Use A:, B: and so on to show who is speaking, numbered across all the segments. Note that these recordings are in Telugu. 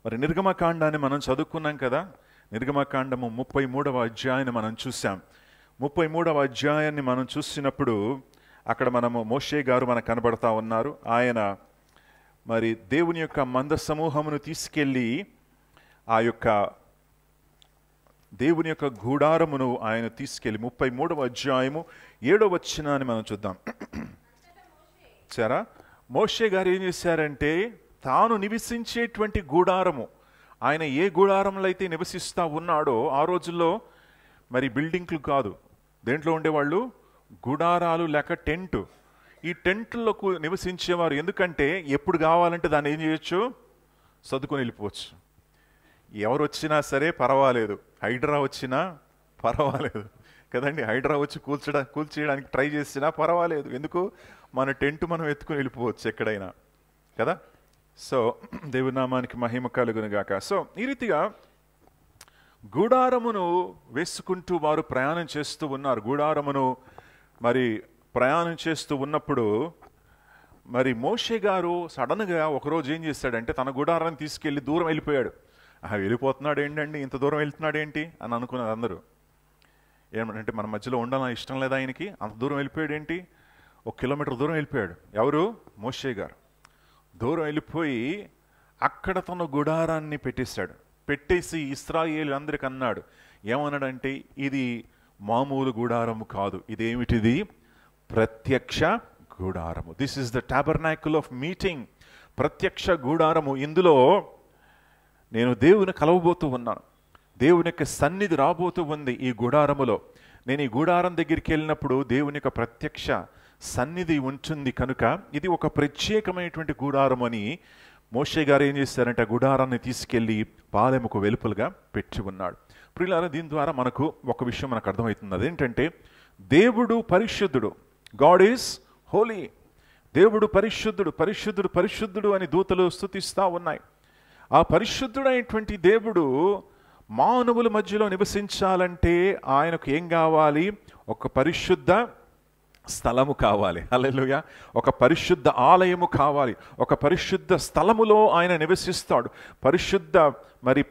A: మరి నిర్గమకాండాన్ని మనం చదువుకున్నాం కదా. నిర్గమకాండము 33వ అధ్యాయాన్ని మనం చూసాం. 33వ అధ్యాయాన్ని మనం చూసినప్పుడు అక్కడ మనము మోషే గారు మనకు కనబడతా ఉన్నారు. ఆయన మరి దేవుని యొక్క మంద సమూహమును తీసుకెళ్ళి ఆ యొక్క దేవుని యొక్క గుడారమును ఆయన తీసుకెళ్ళి 33వ అధ్యాయము 7వ వచనాన్ని మనం చూద్దాం. సరే, మోషే గారు ఏం చేశారంటే తాను నివసించేటువంటి గుడారము, ఆయన ఏ గుడారంలో అయితే నివసిస్తూ ఉన్నాడో ఆ రోజుల్లో మరి బిల్డింగ్లు కాదు, దేంట్లో ఉండేవాళ్ళు గుడారాలు లేక టెంటు. ఈ టెంట్లకు నివసించేవారు. ఎందుకంటే ఎప్పుడు కావాలంటే దాన్ని ఏం చేయొచ్చు, సర్దుకొని వెళ్ళిపోవచ్చు. ఎవరు వచ్చినా సరే పర్వాలేదు, హైడ్రా వచ్చినా పర్వాలేదు కదండి. హైడ్రా వచ్చి కూల్చేయడానికి ట్రై చేసినా పర్వాలేదు. ఎందుకు, మన టెంట్ మనం ఎత్తుకుని వెళ్ళిపోవచ్చు ఎక్కడైనా కదా. సో దేవుని నామానికి మహిమ కలుగును గాక. సో ఈ రీతిగా గుడారమును వేసుకుంటూ వారు ప్రయాణం చేస్తూ ఉన్నారు. గుడారమును మరి ప్రయాణం చేస్తూ ఉన్నప్పుడు మరి మోషే గారు సడన్గా ఒకరోజు ఏం చేశాడంటే తన గుడారాన్ని తీసుకెళ్ళి దూరం వెళ్ళిపోయాడు. వెళ్ళిపోతున్నాడు ఏంటండి, ఇంత దూరం వెళ్తున్నాడు ఏంటి అని అనుకున్నారు అందరూ. ఏమంటే మన మధ్యలో ఉండాలని ఇష్టం లేదా ఆయనకి, అంత దూరం వెళ్ళిపోయాడు ఏంటి, 1 కిలోమీటర్ దూరం వెళ్ళిపోయాడు. ఎవరు, మోషే గారు. దూరం వెళ్ళిపోయి అక్కడ తన గుడారాన్ని పెట్టేశాడు. పెట్టేసి ఇశ్రాయేలు అన్నాడు, ఏమన్నాడంటే ఇది మామూలు గుడారము కాదు, ఇదేమిటిది, ప్రత్యక్ష గుడారము. This is the tabernacle of meeting. ప్రత్యక్ష గుడారము. ఇందులో నేను దేవుని కలవబోతూ ఉన్నాను, దేవుని యొక్క సన్నిధి రాబోతూ ఉంది ఈ గుడారములో. నేను ఈ గుడారం దగ్గరికి వెళ్ళినప్పుడు దేవుని యొక్క ప్రత్యక్ష సన్నిధి ఉంటుంది కనుక ఇది ఒక ప్రత్యేకమైనటువంటి గుడారం అని మోషే గారు ఏం చేశారంటే ఆ గుడారాన్ని తీసుకెళ్ళి పాలెముకు వెలుపలుగా పెట్టి ఉన్నాడు. ప్రియులారా, దీని ద్వారా మనకు ఒక విషయం మనకు అర్థమవుతుంది. అదేంటంటే దేవుడు పరిశుద్ధుడు. God is Holi. దేవుడు పరిశుద్ధుడు, పరిశుద్ధుడు, పరిశుద్ధుడు అని దూతలు స్తుతిస్తూ ఉన్నాయి. ఆ పరిశుద్ధుడైనటువంటి దేవుడు మానవుల మధ్యలో నివసించాలంటే ఆయనకు ఏం కావాలి, ఒక పరిశుద్ధ స్థలము కావాలి. హల్లెలూయా. ఒక పరిశుద్ధ ఆలయము కావాలి. ఒక పరిశుద్ధ స్థలములో ఆయన నివసిస్తాడు. పరిశుద్ధ మరి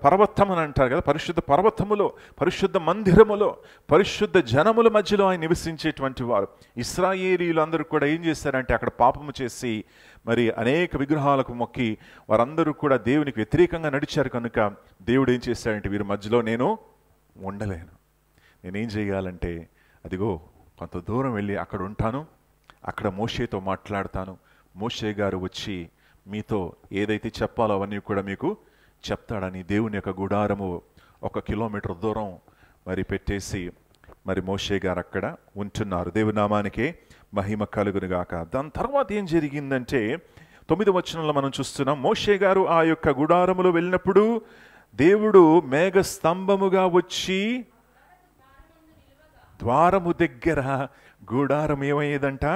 A: పర్వతం అని అంటారు కదా, పరిశుద్ధ పర్వతములో, పరిశుద్ధ మందిరములో, పరిశుద్ధ జనముల మధ్యలో ఆయన నివసించేటువంటి వారు. ఇశ్రాయేలీయులందరూ కూడా ఏం చేశారంటే అక్కడ పాపము చేసి మరి అనేక విగ్రహాలకు మొక్కి వారందరూ కూడా దేవునికి వ్యతిరేకంగా నడిచారు కనుక దేవుడు ఏం చేశాడంటే వీరి మధ్యలో నేను ఉండలేను, నేనేం చేయాలంటే అదిగో కొంత దూరం వెళ్ళి అక్కడ ఉంటాను, అక్కడ మోషేతో మాట్లాడతాను, మోషే గారు వచ్చి మీతో ఏదైతే చెప్పాలో అవన్నీ కూడా మీకు చెప్తాడని దేవుని యొక్క గుడారము 1 కిలోమీటర్ దూరం మరి పెట్టేసి మరి మోషే గారు అక్కడ ఉంటున్నారు. దేవుని నామానికే మహిమ కలుగును గాక. దాని తర్వాత ఏం జరిగిందంటే 9వ వచనంలో మనం చూస్తున్నాం, మోషే గారు ఆ యొక్క గుడారములో వెళ్ళినప్పుడు దేవుడు మేఘ స్తంభముగా వచ్చి ద్వారము దగ్గర గుడారం ఏమయ్యేదంట,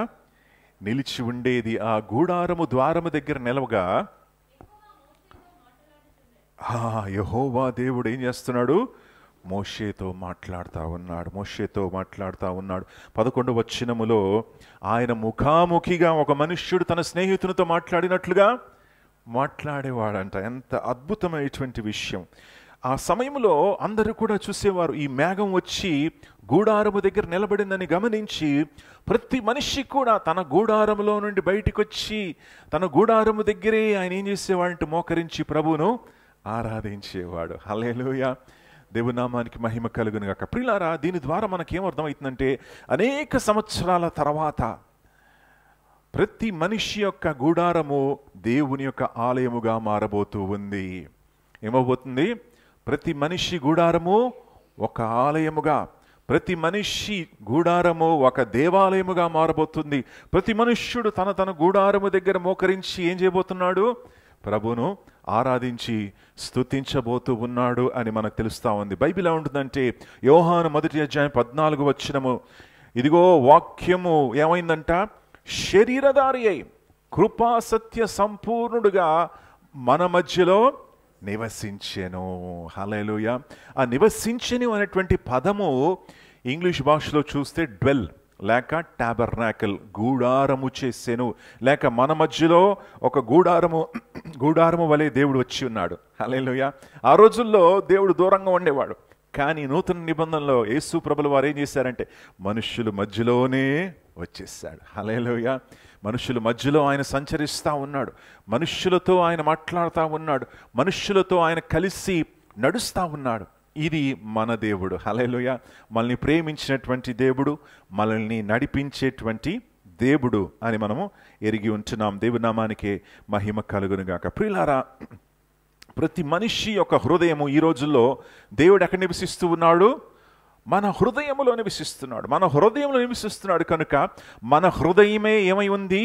A: నిలిచి ఉండేది. ఆ గుడారము ద్వారము దగ్గర నిలవగా యెహోవా దేవుడు ఏం చేస్తున్నాడు, మోషేతో మాట్లాడుతూ ఉన్నాడు. మోషేతో మాట్లాడుతూ ఉన్నాడు. 11వ వచనములో ఆయన ముఖాముఖిగా ఒక మనుష్యుడు తన స్నేహితునితో మాట్లాడినట్లుగా మాట్లాడేవాడంట. ఎంత అద్భుతమైనటువంటి విషయం. ఆ సమయంలో అందరూ కూడా చూసేవారు. ఈ మేఘం వచ్చి గూడారము దగ్గర నిలబడిందని గమనించి ప్రతి మనిషి కూడా తన గూడారములో నుండి బయటికి వచ్చి తన గూడారము దగ్గరే ఆయన ఏం చేసేవాడంటే మోకరించి ప్రభువును ఆరాధించేవాడు. హల్లెలూయా. దేవుని నామానికి మహిమ కలుగును గాక. ప్రియులారా, దీని ద్వారా మనకేమర్థమవుతుందంటే అనేక సంవత్సరాల తర్వాత ప్రతి మనిషి యొక్క గూడారము దేవుని యొక్క ఆలయముగా మారబోతూ ఉంది. ఏమవుతుంది, ప్రతి మనిషి గూడారము ఒక ఆలయముగా, ప్రతి మనిషి గూడారము ఒక దేవాలయముగా మారబోతుంది. ప్రతి మనుష్యుడు తన గూడారము దగ్గర మోకరించి ఏం చేయబోతున్నాడు, ప్రభును ఆరాధించి స్తుతించబోతూ ఉన్నాడు అని మనకు తెలుస్తూ ఉంది. బైబిల్ ఎలా ఉంటుందంటే యోహాను 1వ అధ్యాయం 14వ వచనము, ఇదిగో వాక్యము ఏమైందంట, శరీరధారి అయి కృపా సత్య సంపూర్ణుడుగా మన మధ్యలో నివసించెను. హల్లెలూయా. ఆ నివసించెను అనేటువంటి పదము ఇంగ్లీష్ భాషలో చూస్తే డ్వెల్ లేక టాబర్నాకిల్, గూడారము చేసెను, లేక మన మధ్యలో ఒక గూడారము గుడారము వలె దేవుడు వచ్చి ఉన్నాడు. హల్లెలూయా. ఆ రోజుల్లో దేవుడు దూరంగా ఉండేవాడు. కానీ నూతన నిబంధనలో యేసు ప్రభుల వారు ఏం చేశారంటే మనుష్యుల మధ్యలోనే వచ్చేసాడు. హల్లెలూయా. మనుష్యుల మధ్యలో ఆయన సంచరిస్తూ ఉన్నాడు, మనుష్యులతో ఆయన మాట్లాడుతూ ఉన్నాడు, మనుష్యులతో ఆయన కలిసి నడుస్తూ ఉన్నాడు. ఇది మన దేవుడు. హల్లెలూయా. మనల్ని ప్రేమించినటువంటి దేవుడు, మనల్ని నడిపించేటువంటి దేవుడు అని మనము ఎరిగి ఉంటున్నాం. దేవుని నామానికి మహిమ కలుగునుగాక. ప్రియులారా, ప్రతి మనిషి యొక్క హృదయము ఈ రోజుల్లో దేవుడు ఎక్కడ నివసిస్తూ ఉన్నాడు? మన హృదయములో నివసిస్తున్నాడు. మన హృదయంలో నివసిస్తున్నాడు కనుక మన హృదయమే ఏమై ఉంది?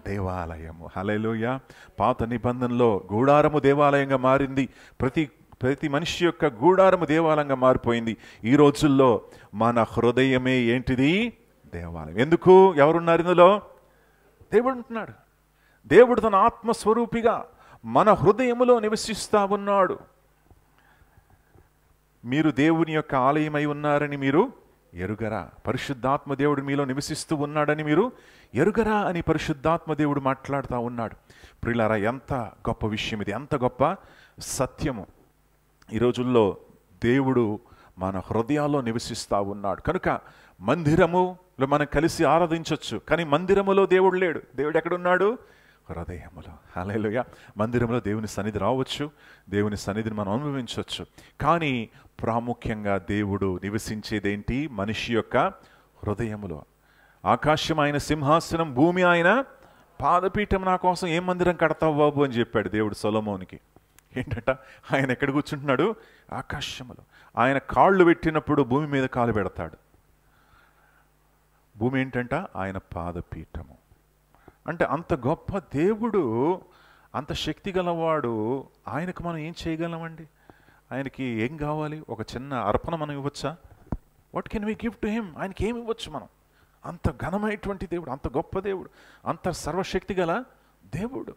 A: దేవాలయము. హల్లెలూయా. పాత నిబంధనలో గూడారము దేవాలయంగా మారింది. ప్రతి మనిషి యొక్క గూడారము దేవాలయంగా మారిపోయింది. ఈ రోజుల్లో మన హృదయమే ఏంటిది? దేవాలయం. ఎందుకు? ఎవరున్నారు ఇందులో? దేవుడు ఉంటున్నాడు. దేవుడు తన ఆత్మస్వరూపిగా మన హృదయములో నివసిస్తా ఉన్నాడు. మీరు దేవుని యొక్క ఆలయమై ఉన్నారని మీరు ఎరుగరా? పరిశుద్ధాత్మ దేవుడు మీలో నివసిస్తూ ఉన్నాడని మీరు ఎరుగరా అని పరిశుద్ధాత్మ దేవుడు మాట్లాడుతూ ఉన్నాడు. ప్రియులారా, ఎంత గొప్ప విషయం ఇది, ఎంత గొప్ప సత్యము. ఈ రోజుల్లో దేవుడు మన హృదయాల్లో నివసిస్తూ ఉన్నాడు కనుక మందిరములో మనం కలిసి ఆరాధించవచ్చు, కానీ మందిరములో దేవుడు లేడు. దేవుడు ఎక్కడున్నాడు? హృదయములో. హల్లెలూయా. మందిరంలో దేవుని సన్నిధి రావచ్చు, దేవుని సన్నిధిని మనం అనుభవించవచ్చు, కానీ ప్రాముఖ్యంగా దేవుడు నివసించేదేంటి? మనిషి యొక్క హృదయములో. ఆకాశం ఆయన సింహాసనం, భూమి ఆయన పాదపీఠం. నా కోసం ఏం మందిరం కడతావు బాబు అని చెప్పాడు దేవుడు సొలొమోనుకి. ఏంటంట? ఆయన ఎక్కడ కూర్చుంటున్నాడు? ఆకాశములో. ఆయన కాళ్ళు పెట్టినప్పుడు భూమి మీద కాలు పెడతాడు. భూమి ఏంటంట? ఆయన పాదపీఠము. అంటే అంత గొప్ప దేవుడు, అంత శక్తి గలవాడు. ఆయనకు మనం ఏం చేయగలమండి? ఆయనకి ఏం కావాలి? ఒక చిన్న అర్పణ మనం ఇవ్వచ్చా? What can we give to him? ఆయనకి ఏమి ఇవ్వచ్చు మనం? అంత ఘనమైనటువంటి దేవుడు, అంత గొప్ప దేవుడు, అంత సర్వశక్తి గల దేవుడు.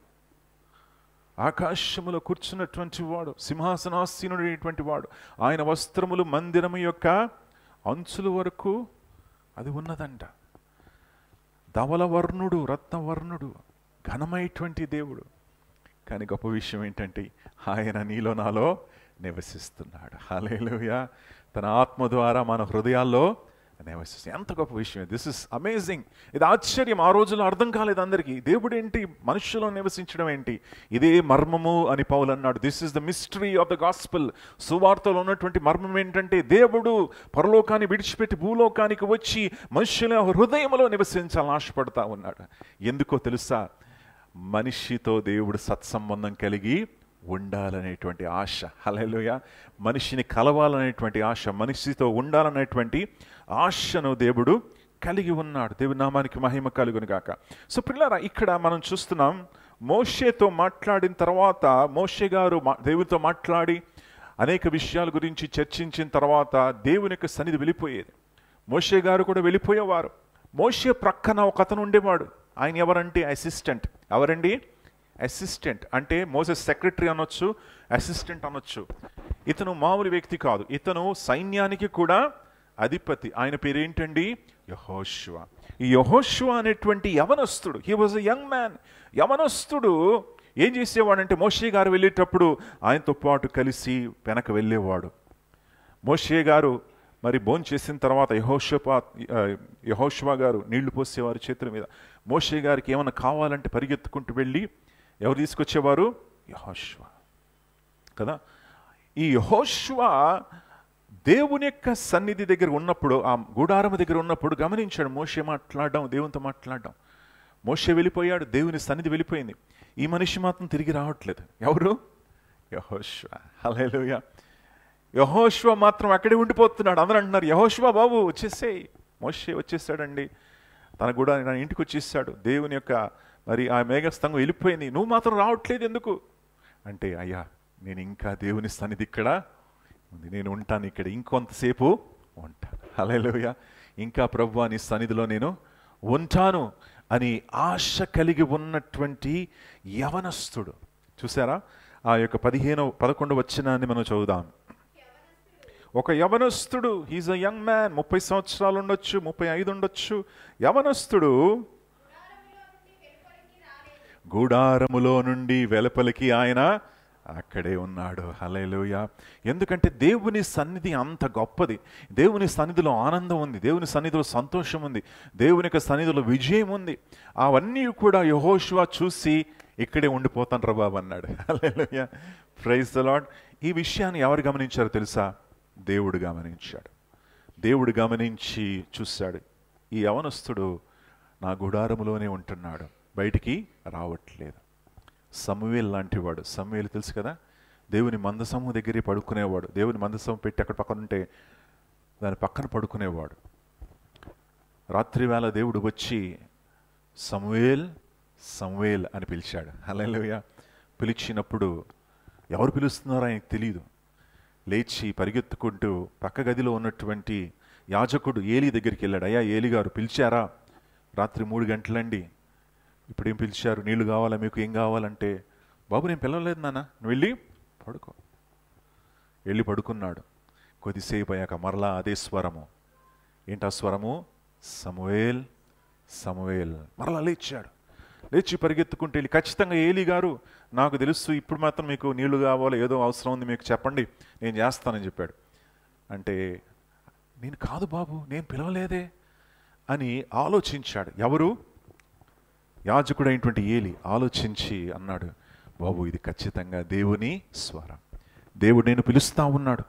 A: ఆకాశములో కూర్చున్నటువంటి వాడు, సింహాసనాసీనుడైనటువంటి వాడు. ఆయన వస్త్రములు మందిరము యొక్క అంచుల వరకు అది ఉన్నదంట. ధవలవర్ణుడు, రత్నవర్ణుడు, ఘనమైనటువంటి దేవుడు. కానీ గొప్ప విషయం ఏంటంటే ఆయన నీలో నాలో నివసిస్తున్నాడు. హల్లెలూయా. తన ఆత్మ ద్వారా మన హృదయాల్లో నివసిస్తుంది. ఎంత గొప్ప విషయం! This is amazing. ఇది ఆశ్చర్యం. ఆ రోజుల్లో అర్థం కాలేదు అందరికీ. దేవుడు ఏంటి, మనుషులో నివసించడం ఏంటి? ఇదే మర్మము అని పౌలు అన్నాడు. This is the mystery of the gospel. సువార్తలో ఉన్నటువంటి మర్మం ఏంటంటే దేవుడు పరలోకాన్ని విడిచిపెట్టి భూలోకానికి వచ్చి మనుషుల హృదయంలో నివసించాలని ఆశపడతా ఉన్నాడు. ఎందుకో తెలుసా? మనిషితో దేవుడు సత్సంబంధం కలిగి ఉండాలనేటువంటి ఆశ. హల్లెలూయా. మనిషిని కలవాలనేటువంటి ఆశ, మనిషితో ఉండాలనేటువంటి ఆశను దేవుడు కలిగి ఉన్నాడు. దేవుని నామానికి మహిమ కలుగును గాక. సో పిల్లరా, ఇక్కడ మనం చూస్తున్నాం, మోషేతో మాట్లాడిన తర్వాత మోషే గారు దేవునితో మాట్లాడి అనేక విషయాల గురించి చర్చించిన తర్వాత దేవుని యొక్క సన్నిధి వెళ్ళిపోయేది. మోషే గారు కూడా వెళ్ళిపోయేవారు. మోషే ప్రక్కన ఒక అతను ఉండేవాడు. ఆయన ఎవరంటే అసిస్టెంట్. ఎవరండి? అసిస్టెంట్. అంటే మోసెస్ సెక్రటరీ అనొచ్చు, అసిస్టెంట్ అనొచ్చు. ఇతను మామూలు వ్యక్తి కాదు, ఇతను సైన్యానికి కూడా అధిపతి. ఆయన పేరేంటండి? యెహోషువ. ఈ యెహోషువ అనేటువంటి యవనస్తుడు, he was a young man. యవనస్తుడు ఏం చేసేవాడంటే మోషే గారు వెళ్ళేటప్పుడు ఆయనతో పాటు కలిసి వెనక వెళ్ళేవాడు. మోషే గారు మరి భోజనం చేసిన తర్వాత యెహోషువ గారు నీళ్లు పోసేవారు చేతుల మీద. మోషే గారికి ఏమైనా కావాలంటే పరిగెత్తుకుంటూ వెళ్ళి ఎవరు తీసుకొచ్చేవారు? యెహోషువ కదా. ఈ యెహోషువ దేవుని యొక్క సన్నిధి దగ్గర ఉన్నప్పుడు, ఆ గుడారము దగ్గర ఉన్నప్పుడు గమనించాడు మోషే మాట్లాడడం, దేవునితో మాట్లాడడం. మోషే వెళ్ళిపోయాడు, దేవుని సన్నిధి వెళ్ళిపోయింది. ఈ మనిషి మాత్రం తిరిగి రావట్లేదు. ఎవరు? యెహోషువ. హల్లెలూయా. యెహోషువ మాత్రం అక్కడే ఉండిపోతున్నాడు. అందరూ అంటున్నారు, యెహోషువ బాబు వచ్చేసేయ్. మోషే వచ్చేసాడండి, తన కూడా ఇంటికి వచ్చేసాడు. దేవుని యొక్క మరి ఆ మేఘస్తంభం వెళ్ళిపోయింది, నువ్వు మాత్రం రావట్లేదు ఎందుకు అంటే, అయ్యా నేను ఇంకా దేవుని సన్నిధి ఇక్కడ ఉంది, నేను ఉంటాను ఇక్కడ, ఇంకొంతసేపు ఉంటాను. హల్లెలూయా. ఇంకా ప్రభువా నీ సన్నిధిలో నేను ఉంటాను అని ఆశ కలిగి ఉన్నటువంటి యవనస్తుడు. చూసారా? ఆ యొక్క 11 వచనాన్ని మనం చదువుదాం. ఒక యవనస్తుడు, హీజ్ అ యంగ్ మ్యాన్, 30 సంవత్సరాలు ఉండొచ్చు, 35 ఉండొచ్చు. యవనస్తుడు గుడారములో నుండి వెలుపలికి ఆయన అక్కడే ఉన్నాడు. హల్లెలూయా. ఎందుకంటే దేవుని సన్నిధి అంత గొప్పది. దేవుని సన్నిధిలో ఆనందం ఉంది, దేవుని సన్నిధిలో సంతోషం ఉంది, దేవుని యొక్క సన్నిధిలో విజయం ఉంది. అవన్నీ కూడా యెహోషువ చూసి ఇక్కడే ఉండిపోతాను రా బాబు అన్నాడు. హల్లెలూయా. Praise the Lord. ఈ విషయాన్ని ఎవరు గమనించారో తెలుసా? దేవుడు గమనించాడు. దేవుడు గమనించి చూశాడు, ఈ యవనస్తుడు నా గుడారములోనే ఉంటున్నాడు, బయటికి రావట్లేదు. సమూయేలు లాంటివాడు. సమూయేలు తెలుసు కదా, దేవుని మందసము దగ్గరే పడుకునేవాడు. దేవుని మందసము పెట్టి అక్కడ పక్కన ఉంటే దాని పక్కన పడుకునేవాడు. రాత్రి వేళ దేవుడు వచ్చి సమూయేల్ సమూయేల్ అని పిలిచాడు. హల్లెలూయా. పిలిచినప్పుడు ఎవరు పిలుస్తున్నారో ఆయనకు తెలియదు. లేచి పరిగెత్తుకుంటూ పక్క గదిలో ఉన్నటువంటి యాజకుడు ఏలీ దగ్గరికి వెళ్ళాడు. అయ్యా ఏలీ గారు, పిలిచారా? రాత్రి 3 గంటలండి, ఇప్పుడేం పిలిచారు? నీళ్లు కావాలా మీకు? ఏం కావాలంటే, బాబు నేను పిలవలేదు నాన్న, నువ్వు వెళ్ళి పడుకో. వెళ్ళి పడుకున్నాడు. కొద్దిసేపు అయ్యాక మరలా అదే స్వరము. ఏంటా స్వరము? సమూయేల్ సమూయేల్. మరలా లేచాడు. లేచి పరిగెత్తుకుంటే వెళ్ళి, ఖచ్చితంగా ఏలీ గారు, నాకు తెలుసు, ఇప్పుడు మాత్రం మీకు నీళ్లు కావాలో ఏదో అవసరం ఉంది, మీకు చెప్పండి, నేను చేస్తానని చెప్పాడు. అంటే నేను కాదు బాబు, నేను పిలవలేదే అని ఆలోచించాడు. ఎవరు? యాజకుడైనటువంటి ఏలీ ఆలోచించి అన్నాడు, బాబు ఇది ఖచ్చితంగా దేవుని స్వరం, దేవుడు నేను పిలుస్తా ఉన్నాడు.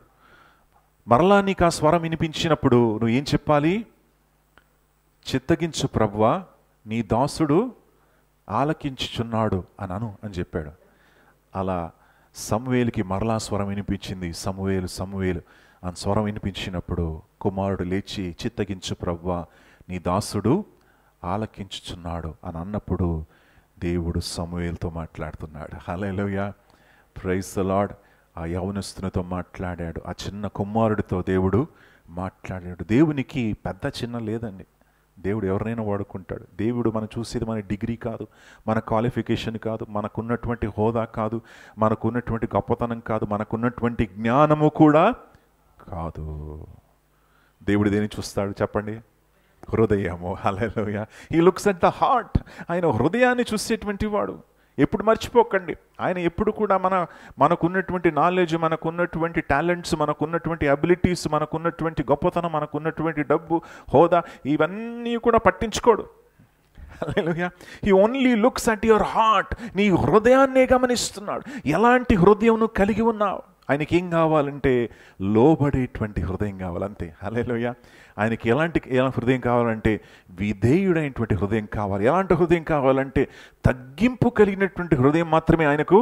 A: మరలా నీకు ఆ స్వరం వినిపించినప్పుడు నువ్వు ఏం చెప్పాలి? చిత్తగించు ప్రభువా, నీ దాసుడు ఆలకించుచున్నాడు అని చెప్పాడు. అలా సమూయేలుకి మరలా స్వరం వినిపించింది. సమూయేలు సమూయేలు అని స్వరం వినిపించినప్పుడు కుమారుడు లేచి, చిత్తగించు ప్రభువా, నీ దాసుడు ఆలకించుచున్నాడు అని అన్నప్పుడు దేవుడు సమూయేలుతో మాట్లాడుతున్నాడు. హల్లెలూయా. Praise the Lord. ఆ యవనస్తునితో మాట్లాడాడు. ఆ చిన్న కుమారుడితో దేవుడు మాట్లాడాడు. దేవునికి పెద్ద చిన్న లేదండి. దేవుడు ఎవరినైనా వాడుకుంటాడు. దేవుడు మనం చూసేది మన డిగ్రీ కాదు, మన క్వాలిఫికేషన్ కాదు, మనకున్నటువంటి హోదా కాదు, మనకున్నటువంటి గొప్పతనం కాదు, మనకున్నటువంటి జ్ఞానము కూడా కాదు. దేవుడు దేని చూస్తాడు చెప్పండి? హృదయము. Hallelujah. He looks at the heart. ఆయన హృదయాన్ని చూసేటువంటి వాడు. ఎప్పుడు మర్చిపోకండి, ఆయన ఎప్పుడు కూడా మనకున్నటువంటి నాలెడ్జ్, మనకున్నటువంటి టాలెంట్స్, మనకున్నటువంటి అబిలిటీస్, మనకున్నటువంటి గొప్పతనం, మనకున్నటువంటి డబ్బు, హోదా, ఇవన్నీ కూడా పట్టించుకోడు. Hallelujah. He only looks at your heart. నీ హృదయాన్నే గమనిస్తున్నాడు. ఎలాంటి హృదయం నువ్వు కలిగి ఉన్నావు? ఆయనకి ఏం కావాలంటే లోబడేటువంటి హృదయం కావాలంతే. హల్లెలూయా. ఆయనకి ఎలాంటి హృదయం కావాలంటే విధేయుడైనటువంటి హృదయం కావాలి. ఎలాంటి హృదయం కావాలంటే తగ్గింపు కలిగినటువంటి హృదయం మాత్రమే ఆయనకు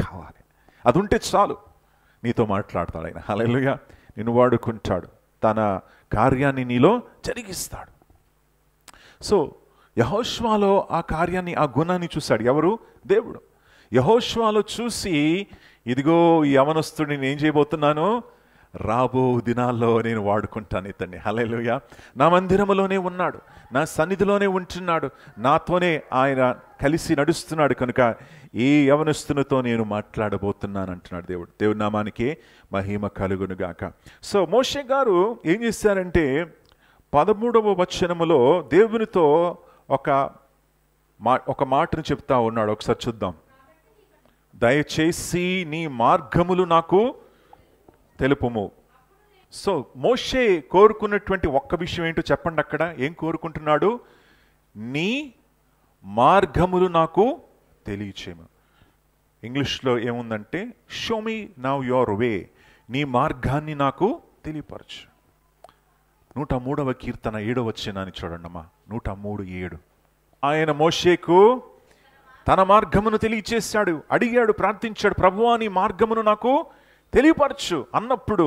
A: కావాలి. అది ఉంటే చాలు, నీతో మాట్లాడతాడు ఆయన. హల్లెలూయా. నిన్ను వాడుకుంటాడు, తన కార్యాన్ని నీలో జరిగిస్తాడు. సో యెహోషువలో ఆ కార్యాన్ని, ఆ గుణాన్ని చూశాడు. ఎవరు? దేవుడు. యెహోషువలో చూసి, ఇదిగో ఈ యవనస్తుడిని నేను ఏం చేయబోతున్నాను, రాబో దినాల్లో నేను వాడుకుంటాను ఇతన్ని. హల్లెలూయా. నా మందిరములోనే ఉన్నాడు, నా సన్నిధిలోనే ఉంటున్నాడు, నాతోనే ఆయన కలిసి నడుస్తున్నాడు, కనుక ఏ యవనస్తునితో నేను మాట్లాడబోతున్నాను అంటున్నాడు దేవుడు. దేవుడి నామానికి మహిమ కలుగునుగాక. సో మోషే గారు ఏం చేశారంటే 13వ వచనములో దేవునితో ఒక మాటను చెప్తా ఉన్నాడు. ఒకసారి చూద్దాం. దయచేసి నీ మార్గములు నాకు తెలుపుము. సో మోషే కోరుకున్నటువంటి ఒక్క విషయం ఏంటో చెప్పండి. అక్కడ ఏం కోరుకుంటున్నాడు? నీ మార్గములు నాకు తెలియచేయము. ఇంగ్లీష్లో ఏముందంటే show me now your way. నీ మార్గాన్ని నాకు తెలియపరచు. 103వ కీర్తన 7వ వచనాన్ని చూడండి అమ్మా. 103:7. ఆయన మోషేకు తన మార్గమును తెలియచేశాడు, అడిగాడు, ప్రార్థించాడు, ప్రభువా నీ మార్గమును నాకు తెలియపరచు అన్నప్పుడు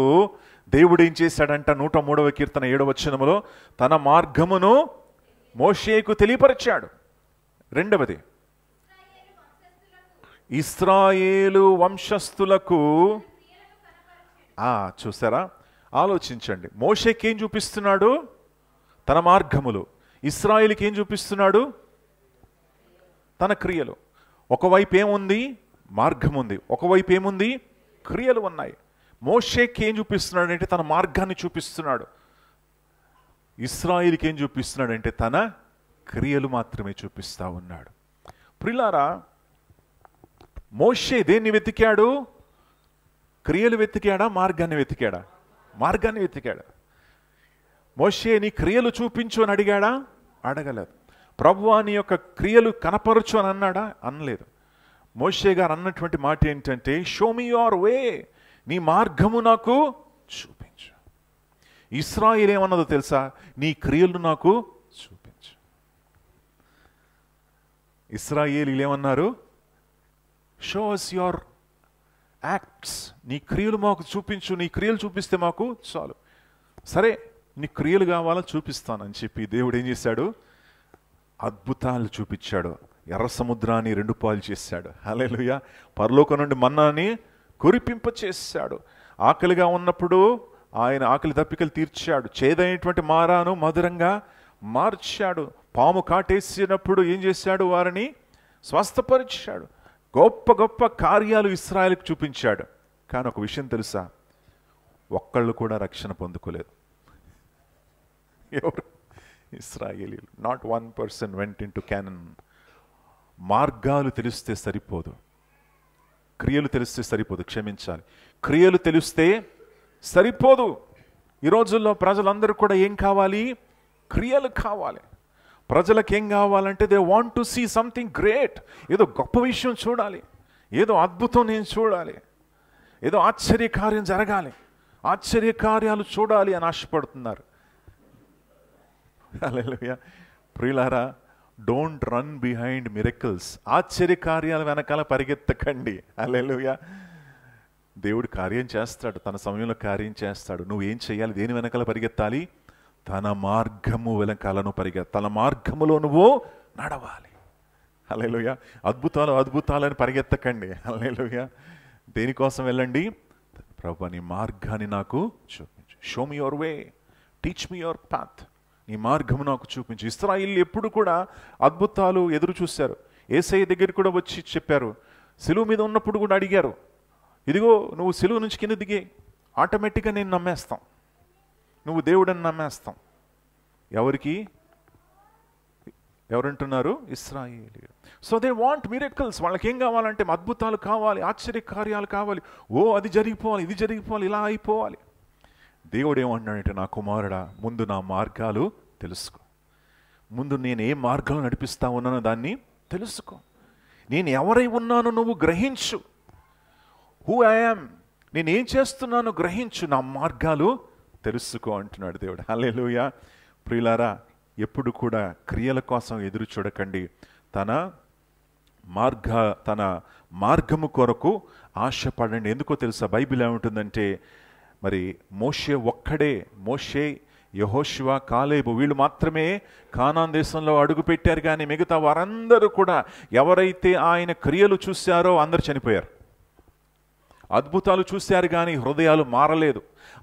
A: దేవుడు ఏం చేశాడంట? 103వ కీర్తన 7వ వచనములో తన మార్గమును మోషేకు తెలియపరిచాడు. రెండవది, ఇశ్రాయేలు వంశస్థులకు చూసారా? ఆలోచించండి. మోషేకి ఏం చూపిస్తున్నాడు? తన మార్గములు. ఇశ్రాయేలుకి ఏం చూపిస్తున్నాడు? తన క్రియలు. ఒకవైపు ఏముంది? మార్గం ఉంది. ఒకవైపు ఏముంది? క్రియలు ఉన్నాయి. మోషేకి ఏం చూపిస్తున్నాడు అంటే తన మార్గాన్ని చూపిస్తున్నాడు. ఇశ్రాయేలుకి ఏం చూపిస్తున్నాడు అంటే తన క్రియలు మాత్రమే చూపిస్తా ఉన్నాడు. ప్రియులారా, మోషే దేన్ని వెతికాడు? క్రియలు వెతికాడా, మార్గాన్ని వెతికాడా? మార్గాన్ని వెతికాడు. మోషే నీ క్రియలు చూపించు అని అడిగాడా? అడగలేదు. ప్రభువా నీ యొక్క క్రియలు కనపరచు అని అన్నాడా? అనలేదు. మోషే గారు అన్నటువంటి మాట ఏంటంటే, షో మీ యువర్ వే, నీ మార్గము నాకు చూపించు. ఇశ్రాయేలు ఏమన్నదో తెలుసా? నీ క్రియలు నాకు చూపించు. ఇశ్రాయేలీలు ఏమన్నారు? షో అస్ యువర్ యాక్ట్స్, నీ క్రియలు మాకు చూపించు, నీ క్రియలు చూపిస్తే మాకు చాలు. సరే, నీ క్రియలు కావాలా, చూపిస్తానని చెప్పి దేవుడు ఏం చేశాడు? అద్భుతాలు చూపించాడు. ఎర్ర సముద్రాన్ని 2 పాలు చేశాడు. హల్లెలూయా. పరలోకం నుండి మన్నాని కురిపింప చేశాడు. ఆకలిగా ఉన్నప్పుడు ఆయన ఆకలి దప్పికలు తీర్చాడు. చేదైనటువంటి మారాను మధురంగా మార్చాడు. పాము కాటేసినప్పుడు ఏం చేశాడు? వారిని స్వస్థపరిచాడు. గొప్ప గొప్ప కార్యాలు ఇశ్రాయేలుకు చూపించాడు. కానీ ఒక విషయం తెలుసా? ఒక్కళ్ళు కూడా రక్షణ పొందుకోలేదు. ఎవరు? ఇశ్రాయేలీలు. Not 1 person went into Canaan. మార్గాలు తెలిస్తే సరిపోదు, క్రియలు తెలిస్తే సరిపోదు. క్షమించాలి, క్రియలు తెలిస్తే సరిపోదు. ఈ రోజుల్లో ప్రజలందరూ కూడా ఏం కావాలి? క్రియలు కావాలి. ప్రజలకు ఏం కావాలంటే they want to see something great. ఏదో గొప్ప విషయం చూడాలి, ఏదో అద్భుతం నేను చూడాలి, ఏదో ఆశ్చర్యకార్యం జరగాలి, ఆశ్చర్యకార్యాలు చూడాలి అని ఆశపడుతున్నారు. హల్లెలూయా. ప్రియులారా, డోంట్ రన్ బిహైండ్ మిరకల్స్. ఆశ్చర్యకార్యాల వెనకాల పరిగెత్తకండి. హల్లెలూయా. దేవుడు కార్యం చేస్తాడు, తన సమయంలో కార్యం చేస్తాడు. నువ్వు ఏం చేయాలి? దేని వెనకాల పరిగెత్తాలి? తన మార్గము వెనకాలను తన మార్గములో నువ్వు నడవాలి. హల్లెలూయా. అద్భుతాలని పరిగెత్తకండి. హల్లెలూయా. దేనికోసం వెళ్ళండి? ప్రభువా నీ మార్గాన్ని నాకు చూపించు. Show me your way, teach me your path. నీ మార్గము నాకు చూపించు. ఇశ్రాయేలు ఎప్పుడు కూడా అద్భుతాలు ఎదురు చూశారు. యేసయ్య దగ్గర కూడా వచ్చి చెప్పారు. సిలువ మీద ఉన్నప్పుడు కూడా అడిగారు, ఇదిగో నువ్వు సిలువ నుంచి కింద దిగే, ఆటోమేటిక్గా నేను నమ్మేస్తాం, నువ్వు దేవుడని నమ్మేస్తాం. ఎవరికి? ఎవరంటున్నారు? ఇశ్రాయేలు. So they want miracles. వాళ్ళకి ఏం కావాలంటే అద్భుతాలు కావాలి, ఆశ్చర్యకార్యాలు కావాలి. ఓ అది జరిగిపోవాలి, ఇది జరిగిపోవాలి, ఇలా అయిపోవాలి. దేవుడు ఏమంటున్నాడంటే, నా కుమారుడా, ముందు నా మార్గాలు తెలుసుకో. ముందు నేను ఏ మార్గంలో నడిపిస్తా ఉన్నానో దాన్ని తెలుసుకో. నేను ఎవరై ఉన్నానో నువ్వు గ్రహించు. హూ ఐ యామ్, నేనేం చేస్తున్నానో గ్రహించు, నా మార్గాలు తెలుసుకో అంటున్నాడు దేవుడు. హల్లెలూయా. ప్రియులారా, ఎప్పుడు కూడా క్రియల కోసం ఎదురు చూడకండి. తన మార్గము కొరకు ఆశపడండి. ఎందుకో తెలుసా? బైబిల్ ఏముంటుందంటే, మరి మోషే, యెహోషువ, కాలేబు వీళ్ళు మాత్రమే కానాన్ దేశంలో అడుగుపెట్టారు. కానీ మిగతా వారందరూ కూడా ఎవరైతే ఆయన క్రియలు చూశారో అందరు చనిపోయారు. అద్భుతాలు చూశారు కానీ హృదయాలు మారలేదు.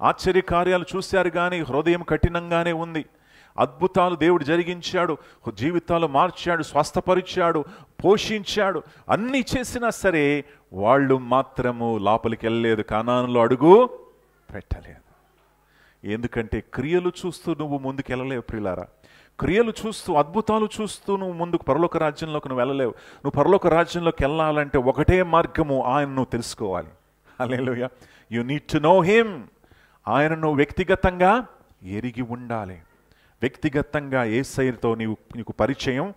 A: ఆశ్చర్యకార్యాలు చూశారు కానీ హృదయం కఠినంగానే ఉంది. అద్భుతాలు దేవుడు జరిగించాడు, జీవితాలు మార్చాడు, స్వస్థపరిచాడు, పోషించాడు, అన్నీ చేసినా సరే వాళ్ళు మాత్రము లోపలికి వెళ్ళలేదు, కానానులో అడుగు పెట్టలేదు. ఎందుకంటే క్రియలు చూస్తూ నువ్వు ముందుకు వెళ్ళలేవు ప్రియులారా. క్రియలు చూస్తూ, అద్భుతాలు చూస్తూ నువ్వు ముందుకు పరలోక రాజ్యంలోకి నువ్వు వెళ్ళలేవు. నువ్వు పరలోక రాజ్యంలోకి వెళ్ళాలంటే ఒకటే మార్గము, ఆయన నువ్వు తెలుసుకోవాలి. Hallelujah. You need to know him. ఆయన నువ్వు వ్యక్తిగతంగా ఎరిగి ఉండాలి. వ్యక్తిగతంగా యేసయ్యతో నీకు పరిచయం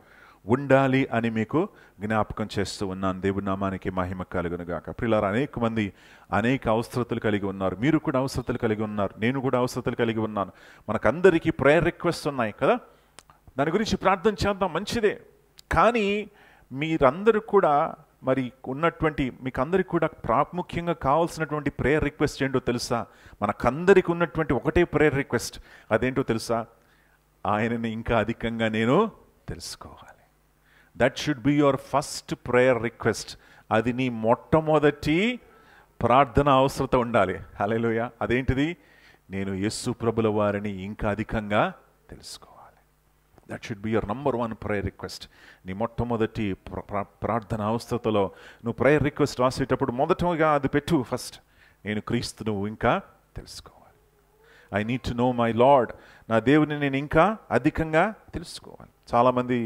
A: ఉండాలి అని మీకు జ్ఞాపకం చేస్తూ ఉన్నాను. దేవుని నామానికి మహిమ కలుగును గాక. ప్రియులారా, అనేక మంది అనేక అవసరతలు కలిగి ఉన్నారు. మీరు కూడా అవసరతలు కలిగి ఉన్నారు, నేను కూడా అవసరతలు కలిగి ఉన్నాను. మనకందరికీ ప్రేయర్ రిక్వెస్ట్ ఉన్నాయి కదా, దాని గురించి ప్రార్థన చేద్దాం, మంచిదే. కానీ మీరందరూ కూడా మరి మీకు అందరికి కూడా ప్రాముఖ్యంగా కావాల్సినటువంటి ప్రేయర్ రిక్వెస్ట్ ఏంటో తెలుసా? మనకందరికి ఉన్నటువంటి ఒకటే ప్రేయర్ రిక్వెస్ట్, అదేంటో తెలుసా? ఆయనని ఇంకా అధికంగా నేను తెలుసుకోవాలి. That should be your first prayer request. అది నీ మొట్టమొదటి ప్రార్థన అవసరత ఉండాలి. హల్లెలూయా. అదేంటిది? నేను యేసు ప్రభుల వారిని ఇంకా అధికంగా తెలుసుకోవాలి. That should be your number 1 prayer request. నీ మొట్టమొదటి ప్రార్థన అవసరతలో నువ్వు ప్రేయర్ రిక్వెస్ట్ రాసేటప్పుడు మొదటగా అది పెట్టు. ఫస్ట్, నేను క్రీస్తును ఇంకా తెలుసుకోవాలి. I need to no my lord. నా దేవుని నేను ఇంకా అధికంగా తెలుసుకోవాలి. చాలామంది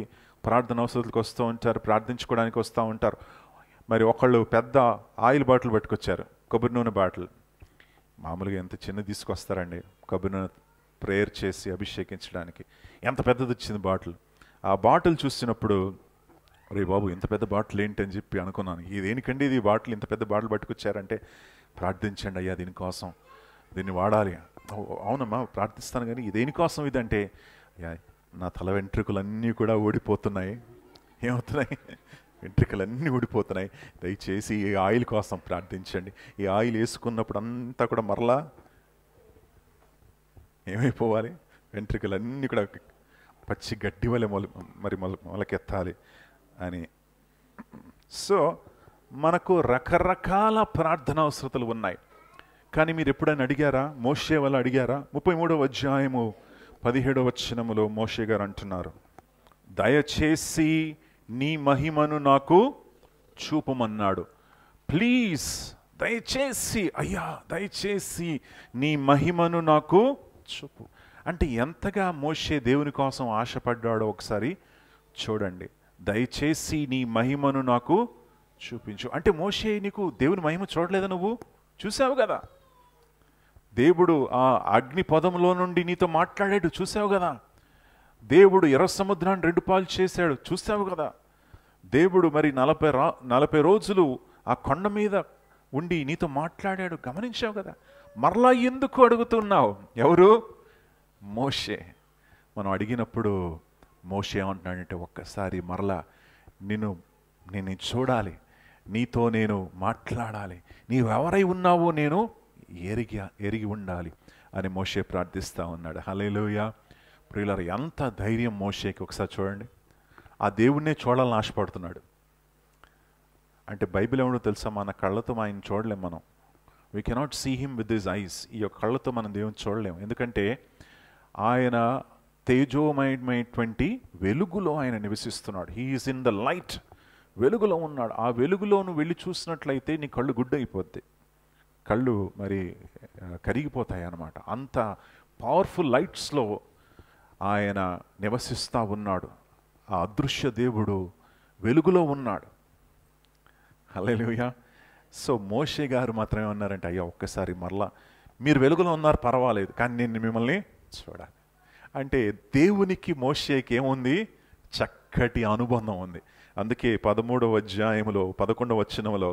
A: ప్రార్థన అవసరాలకు వస్తూ ఉంటారు, ప్రార్థించుకోవడానికి వస్తూ ఉంటారు. మరి ఒకళ్ళు పెద్ద ఆయిల్ బాటిల్ పట్టుకొచ్చారు, కొబ్బరి నూనె బాటిల్. మామూలుగా ఎంత చిన్న తీసుకొస్తారండి కొబ్బరి నూనె ప్రేయర్ చేసి అభిషేకించడానికి. ఎంత పెద్దది వచ్చింది బాటిల్. ఆ బాటిల్ చూసినప్పుడు రే బాబు ఇంత పెద్ద బాటిల్ ఏంటి అని చెప్పి అనుకున్నాను. ఇదేనికండి ఇది బాటిల్, ఇంత పెద్ద బాటిల్ పట్టుకొచ్చారంటే, ప్రార్థించండి అయ్యా దీనికోసం, దీన్ని వాడాలి. అవునమ్మా ప్రార్థిస్తాను, కానీ దేనికోసం ఇదంటే, అయ్యా నా తల వెంట్రుకలన్నీ కూడా ఊడిపోతున్నాయి. ఏమవుతున్నాయి? వెంట్రుకలన్నీ ఊడిపోతున్నాయి. దయచేసి ఈ ఆయిల్ కోసం ప్రార్థించండి. ఈ ఆయిల్ వేసుకున్నప్పుడు అంతా కూడా మరలా ఏమైపోవాలి? వెంట్రుకలన్నీ కూడా పచ్చి గడ్డి వలె మొలకెత్తాలి అని. సో మనకు రకరకాల ప్రార్థన అవసరతలు ఉన్నాయి. కానీ మీరు ఎప్పుడైనా అడిగారా? మోషే వల్ల అడిగారా? 33వ అధ్యాయము 17వ వచనములో మోషే గారు అంటున్నారు, దయచేసి నీ మహిమను నాకు చూపమన్నాడు. ప్లీజ్, దయచేసి అయ్యా దయచేసి నీ మహిమను నాకు చూపు. అంటే ఎంతగా మోషే దేవుని కోసం ఆశపడ్డాడో ఒకసారి చూడండి. దయచేసి నీ మహిమను నాకు చూపించు అంటే, మోషే నీకు దేవుని మహిమ చూడలేదా? నువ్వు చూసావు కదా. దేవుడు ఆ అగ్ని పదంలో నుండి నీతో మాట్లాడాడు, చూసావు కదా. దేవుడు ఎర్ర సముద్రాన్ని 2 పాలు చేశాడు, చూసావు కదా. దేవుడు మరి 40 రోజులు ఆ కొండ మీద ఉండి నీతో మాట్లాడాడు, గమనించావు కదా. మరలా ఎందుకు అడుగుతున్నావు? ఎవరు? మోషే. మనం అడిగినప్పుడు మోషే ఏమంటున్నాడంటే, ఒక్కసారి మరలా నేను చూడాలి, నీతో నేను మాట్లాడాలి, నీవెవరై ఉన్నావో నేను ఎరిగి ఉండాలి అని మోషే ప్రార్థిస్తూ ఉన్నాడు. హల్లెలూయా. ప్రియులారా, ఎంత ధైర్యం మోషేకి! ఒకసారి చూడండి, ఆ దేవుణ్ణే చూడాలని ఆశపడుతున్నాడు. అంటే బైబిల్ ఏమో తెలుసా, మన కళ్ళతో ఆయన చూడలేం. మనం we cannot see him with this eyes. ఈ యొక్క కళ్ళతో మనం దేవుని చూడలేము. ఎందుకంటే ఆయన తేజోమయమైనటువంటి వెలుగులో ఆయన నివసిస్తున్నాడు. He is in the light. వెలుగులో ఉన్నాడు. ఆ వెలుగులోను వెళ్ళి చూసినట్లయితే నీ కళ్ళు గుడ్డైపోద్ది, కళ్ళు మరి కరిగిపోతాయి అన్నమాట. అంత పవర్ఫుల్ లైట్స్లో ఆయన నివసిస్తూ ఉన్నాడు. ఆ అదృశ్య దేవుడు వెలుగులో ఉన్నాడు. హల్లెలూయా. సో మోషే గారు మాత్రం ఏమన్నారంటే, అయ్యా ఒక్కసారి మరలా మీరు వెలుగులో ఉన్నారు పర్వాలేదు, కానీ నేను మిమ్మల్ని చూడాలి. అంటే దేవునికి మోషేకి ఏముంది? చక్కటి అనుబంధం ఉంది. అందుకే 13వ అధ్యాయములో 11వ వచనములో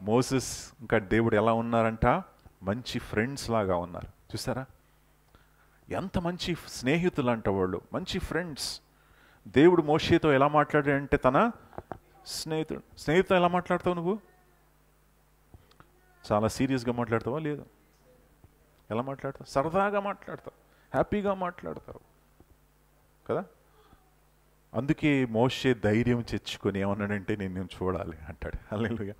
A: మోసెస్ ఇంకా దేవుడు ఎలా ఉన్నారంట? మంచి ఫ్రెండ్స్ లాగా ఉన్నారు. చూసారా ఎంత మంచి స్నేహితులు అంట వాళ్ళు, మంచి ఫ్రెండ్స్. దేవుడు మోషేతో ఎలా మాట్లాడాడంటే, తన స్నేహితుడు ఎలా మాట్లాడతావు నువ్వు? చాలా సీరియస్గా మాట్లాడతావా? లేదు. ఎలా మాట్లాడతావు? సరదాగా మాట్లాడతావు, హ్యాపీగా మాట్లాడతావు కదా. అందుకే మోషే ధైర్యం తెచ్చుకొని ఏమన్నాడంటే, నేను చూడాలి అంటాడు. హల్లెలూయా.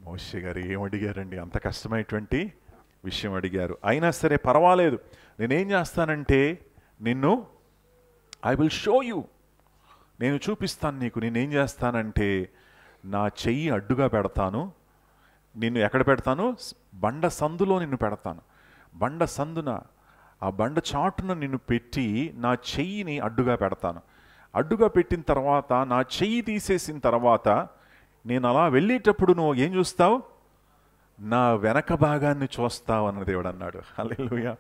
A: మోషే గారు ఏమడిగారండి? అంత కష్టమైనటువంటి విషయం అడిగారు. అయినా సరే పర్వాలేదు, నేనేం చేస్తానంటే, ఐ విల్ షో యూ, నేను చూపిస్తాను నీకు. నేనేం చేస్తానంటే, నా చెయ్యి అడ్డుగా పెడతాను, నిన్ను ఎక్కడ పెడతాను? బండ సందులో నిన్ను పెడతాను. బండ సందున, ఆ బండ చాటున నిన్ను పెట్టి నా చెయ్యిని అడ్డుగా పెడతాను. అడ్డుగా పెట్టిన తర్వాత, నా చెయ్యి తీసేసిన తర్వాత, నేను అలా వెళ్ళేటప్పుడు నువ్వు ఏం చూస్తావు? నా వెనక భాగాన్ని చూస్తావు అన్న దేవుడు అన్నాడు. హల్లెలూయా.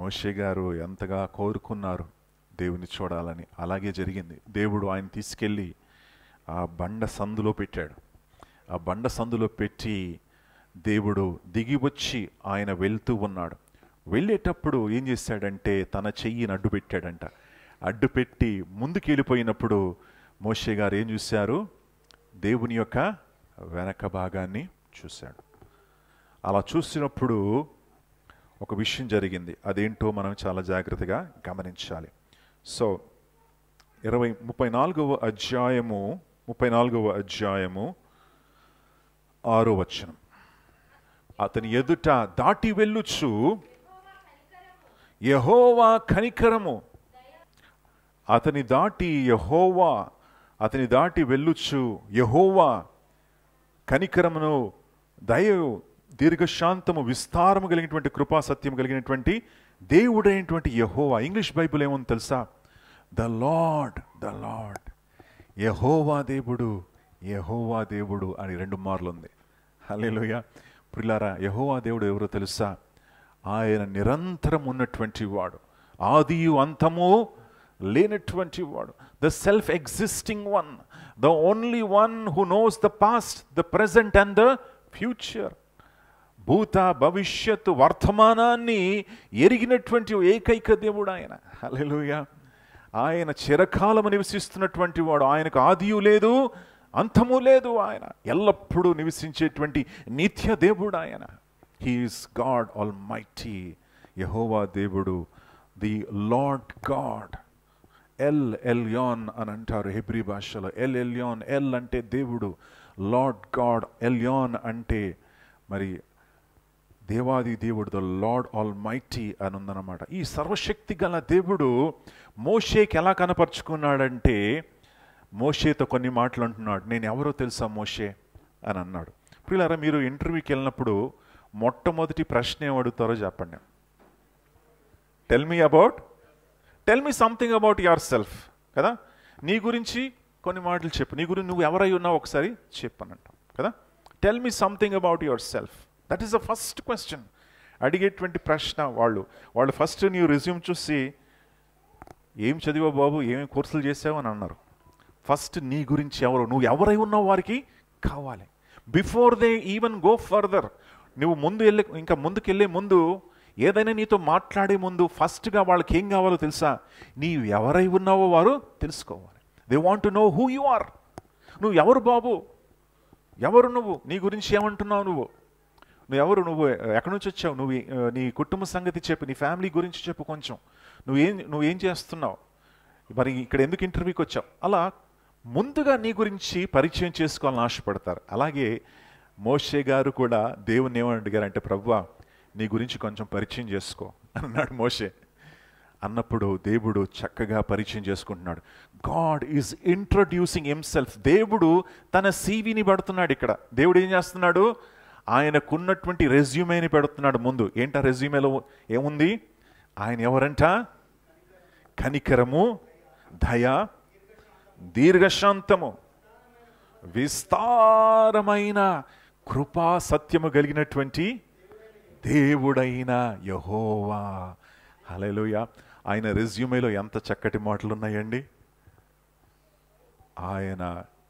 A: మోషే గారు ఎంతగా కోరుకున్నారు దేవుని చూడాలని. అలాగే జరిగింది. దేవుడు ఆయన తీసుకెళ్ళి ఆ బండ సందులో పెట్టాడు. ఆ బండ సందులో పెట్టి దేవుడు దిగి వచ్చి ఆయన వెళ్తూ ఉన్నాడు. వెళ్ళేటప్పుడు ఏం చేశాడంటే, తన చెయ్యిని అడ్డు పెట్టాడంట. అడ్డు పెట్టి ముందుకు వెళ్ళిపోయినప్పుడు మోషే గారు ఏం చూశారు? దేవుని యొక్క వెనక భాగాన్ని చూశాడు. అలా చూసినప్పుడు ఒక విషయం జరిగింది. అదేంటో మనం చాలా జాగ్రత్తగా గమనించాలి. సో 34వ అధ్యాయము 6వ వచనం. అతని ఎదుట దాటి వెళ్ళుచు యెహోవా కనికరము, అతని దాటి వెళ్ళుచు యెహోవా కనికరమును, దయయు, దీర్ఘశాంతము, విస్తారము కలిగినటువంటి కృపా సత్యం కలిగినటువంటి దేవుడైనటువంటి యెహోవా. ఇంగ్లీష్ బైబిల్ ఏముంది తెలుసా? The lord. యెహోవా దేవుడు, యెహోవా దేవుడు అని 2 మార్లు ఉంది. హల్లెలూయా. ప్రియులారా, యెహోవా దేవుడు ఎవరో తెలుసా? ఆయన నిరంతరం ఉన్నటువంటి వాడు, ఆదియు అంతము లేనటువంటి వాడు, the self existing one, the only one who knows the past, the present and the future. భూత భవిష్యత్తు వర్తమానాన్ని ఎరిగినటువంటి ఏకైక దేవుడు ఆయన. హల్లెలూయా. ఆయన చిరకాలము నివసిస్తున్నటువంటి వాడు, ఆయనకు ఆదియు లేదు అంతము లేదు, ఆయన ఎల్లప్పుడూ నివసించేటువంటి నిత్య దేవుడు ఆయన. హీ ఈస్ గాడ్ ఆల్ మైటీ. యెహోవా దేవుడు, the Lord God. El Elyon అని అంటారు హెబ్రీ భాషలో. ఎల్ ఎల్యాన్, ఎల్ అంటే దేవుడు, లార్డ్ గాడ్, ఎల్యాన్ అంటే మరి దేవాది దేవుడు, ద లార్డ్ ఆల్ మైటీ అని ఉందన్నమాట. ఈ సర్వశక్తి గల దేవుడు మోషేకి ఎలా కనపరుచుకున్నాడంటే, మోషేతో కొన్ని మాటలు అంటున్నాడు. నేను ఎవరో తెలుసా మోషే అని అన్నాడు. ప్రియులారా, మీరు ఇంటర్వ్యూకి వెళ్ళినప్పుడు మొట్టమొదటి ప్రశ్న ఏం అడుగుతారో చెప్పండి. Tell me something about your self కదా. నీ గురించి కొన్ని మాటలు చెప్పు, నీ గురించి నువ్వు ఎవరై ఉన్నావు ఒకసారి చెప్పనంటాం కదా. Tell me something about yourself. That is the first question. అడిగేటువంటి ప్రశ్న. వాళ్ళు ఫస్ట్ నీ రెజ్యూమ్ చూసి ఏం చదివా బాబు, ఏమేమి కోర్సులు చేసావు అని అన్నారు. ఫస్ట్ నీ గురించి ఎవరు, నువ్వు ఎవరై ఉన్నావు వారికి కావాలి. Before they even go further, నువ్వు ముందుకు వెళ్ళే ముందు, ఏదైనా నీతో మాట్లాడే ముందు ఫస్ట్గా వాళ్ళకి ఏం కావాలో తెలుసా? నీవు ఎవరై ఉన్నావో వారు తెలుసుకోవాలి. They want to know who you are. నువ్వు ఎవరు బాబు, ఎవరు నువ్వు, నీ గురించి ఏమంటున్నావు, నువ్వు ఎక్కడి నుంచి వచ్చావు, నీ కుటుంబ సంగతి చెప్పు, నీ ఫ్యామిలీ గురించి చెప్పు కొంచెం, నువ్వేం చేస్తున్నావు, మరి ఇక్కడ ఎందుకు ఇంటర్వ్యూకి వచ్చావు. అలా ముందుగా నీ గురించి పరిచయం చేసుకోవాలని ఆశపడతారు. అలాగే మోషే గారు కూడా దేవుని ఏమని అడిగారంటే, ప్రభువా నీ గురించి కొంచెం పరిచయం చేసుకో అన్నాడు మోషే. అన్నప్పుడు దేవుడు చక్కగా పరిచయం చేసుకుంటున్నాడు. God is introducing himself. దేవుడు తన సీవీని పెడుతున్నాడు. ఇక్కడ దేవుడు ఏం చేస్తున్నాడు? ఆయనకున్నటువంటి రెజ్యూమేని పెడుతున్నాడు ముందు. ఏంటా రెజ్యూమేలో ఏముంది? ఆయన ఎవరంట? కనికరము, దయ, దీర్ఘశాంతము, విస్తారమైన కృపా సత్యము కలిగినటువంటి దేవుడైన యెహోవా. హల్లెలూయా. ఆయన రెజ్యూమేలో ఎంత చక్కటి మాటలు ఉన్నాయండి. ఆయన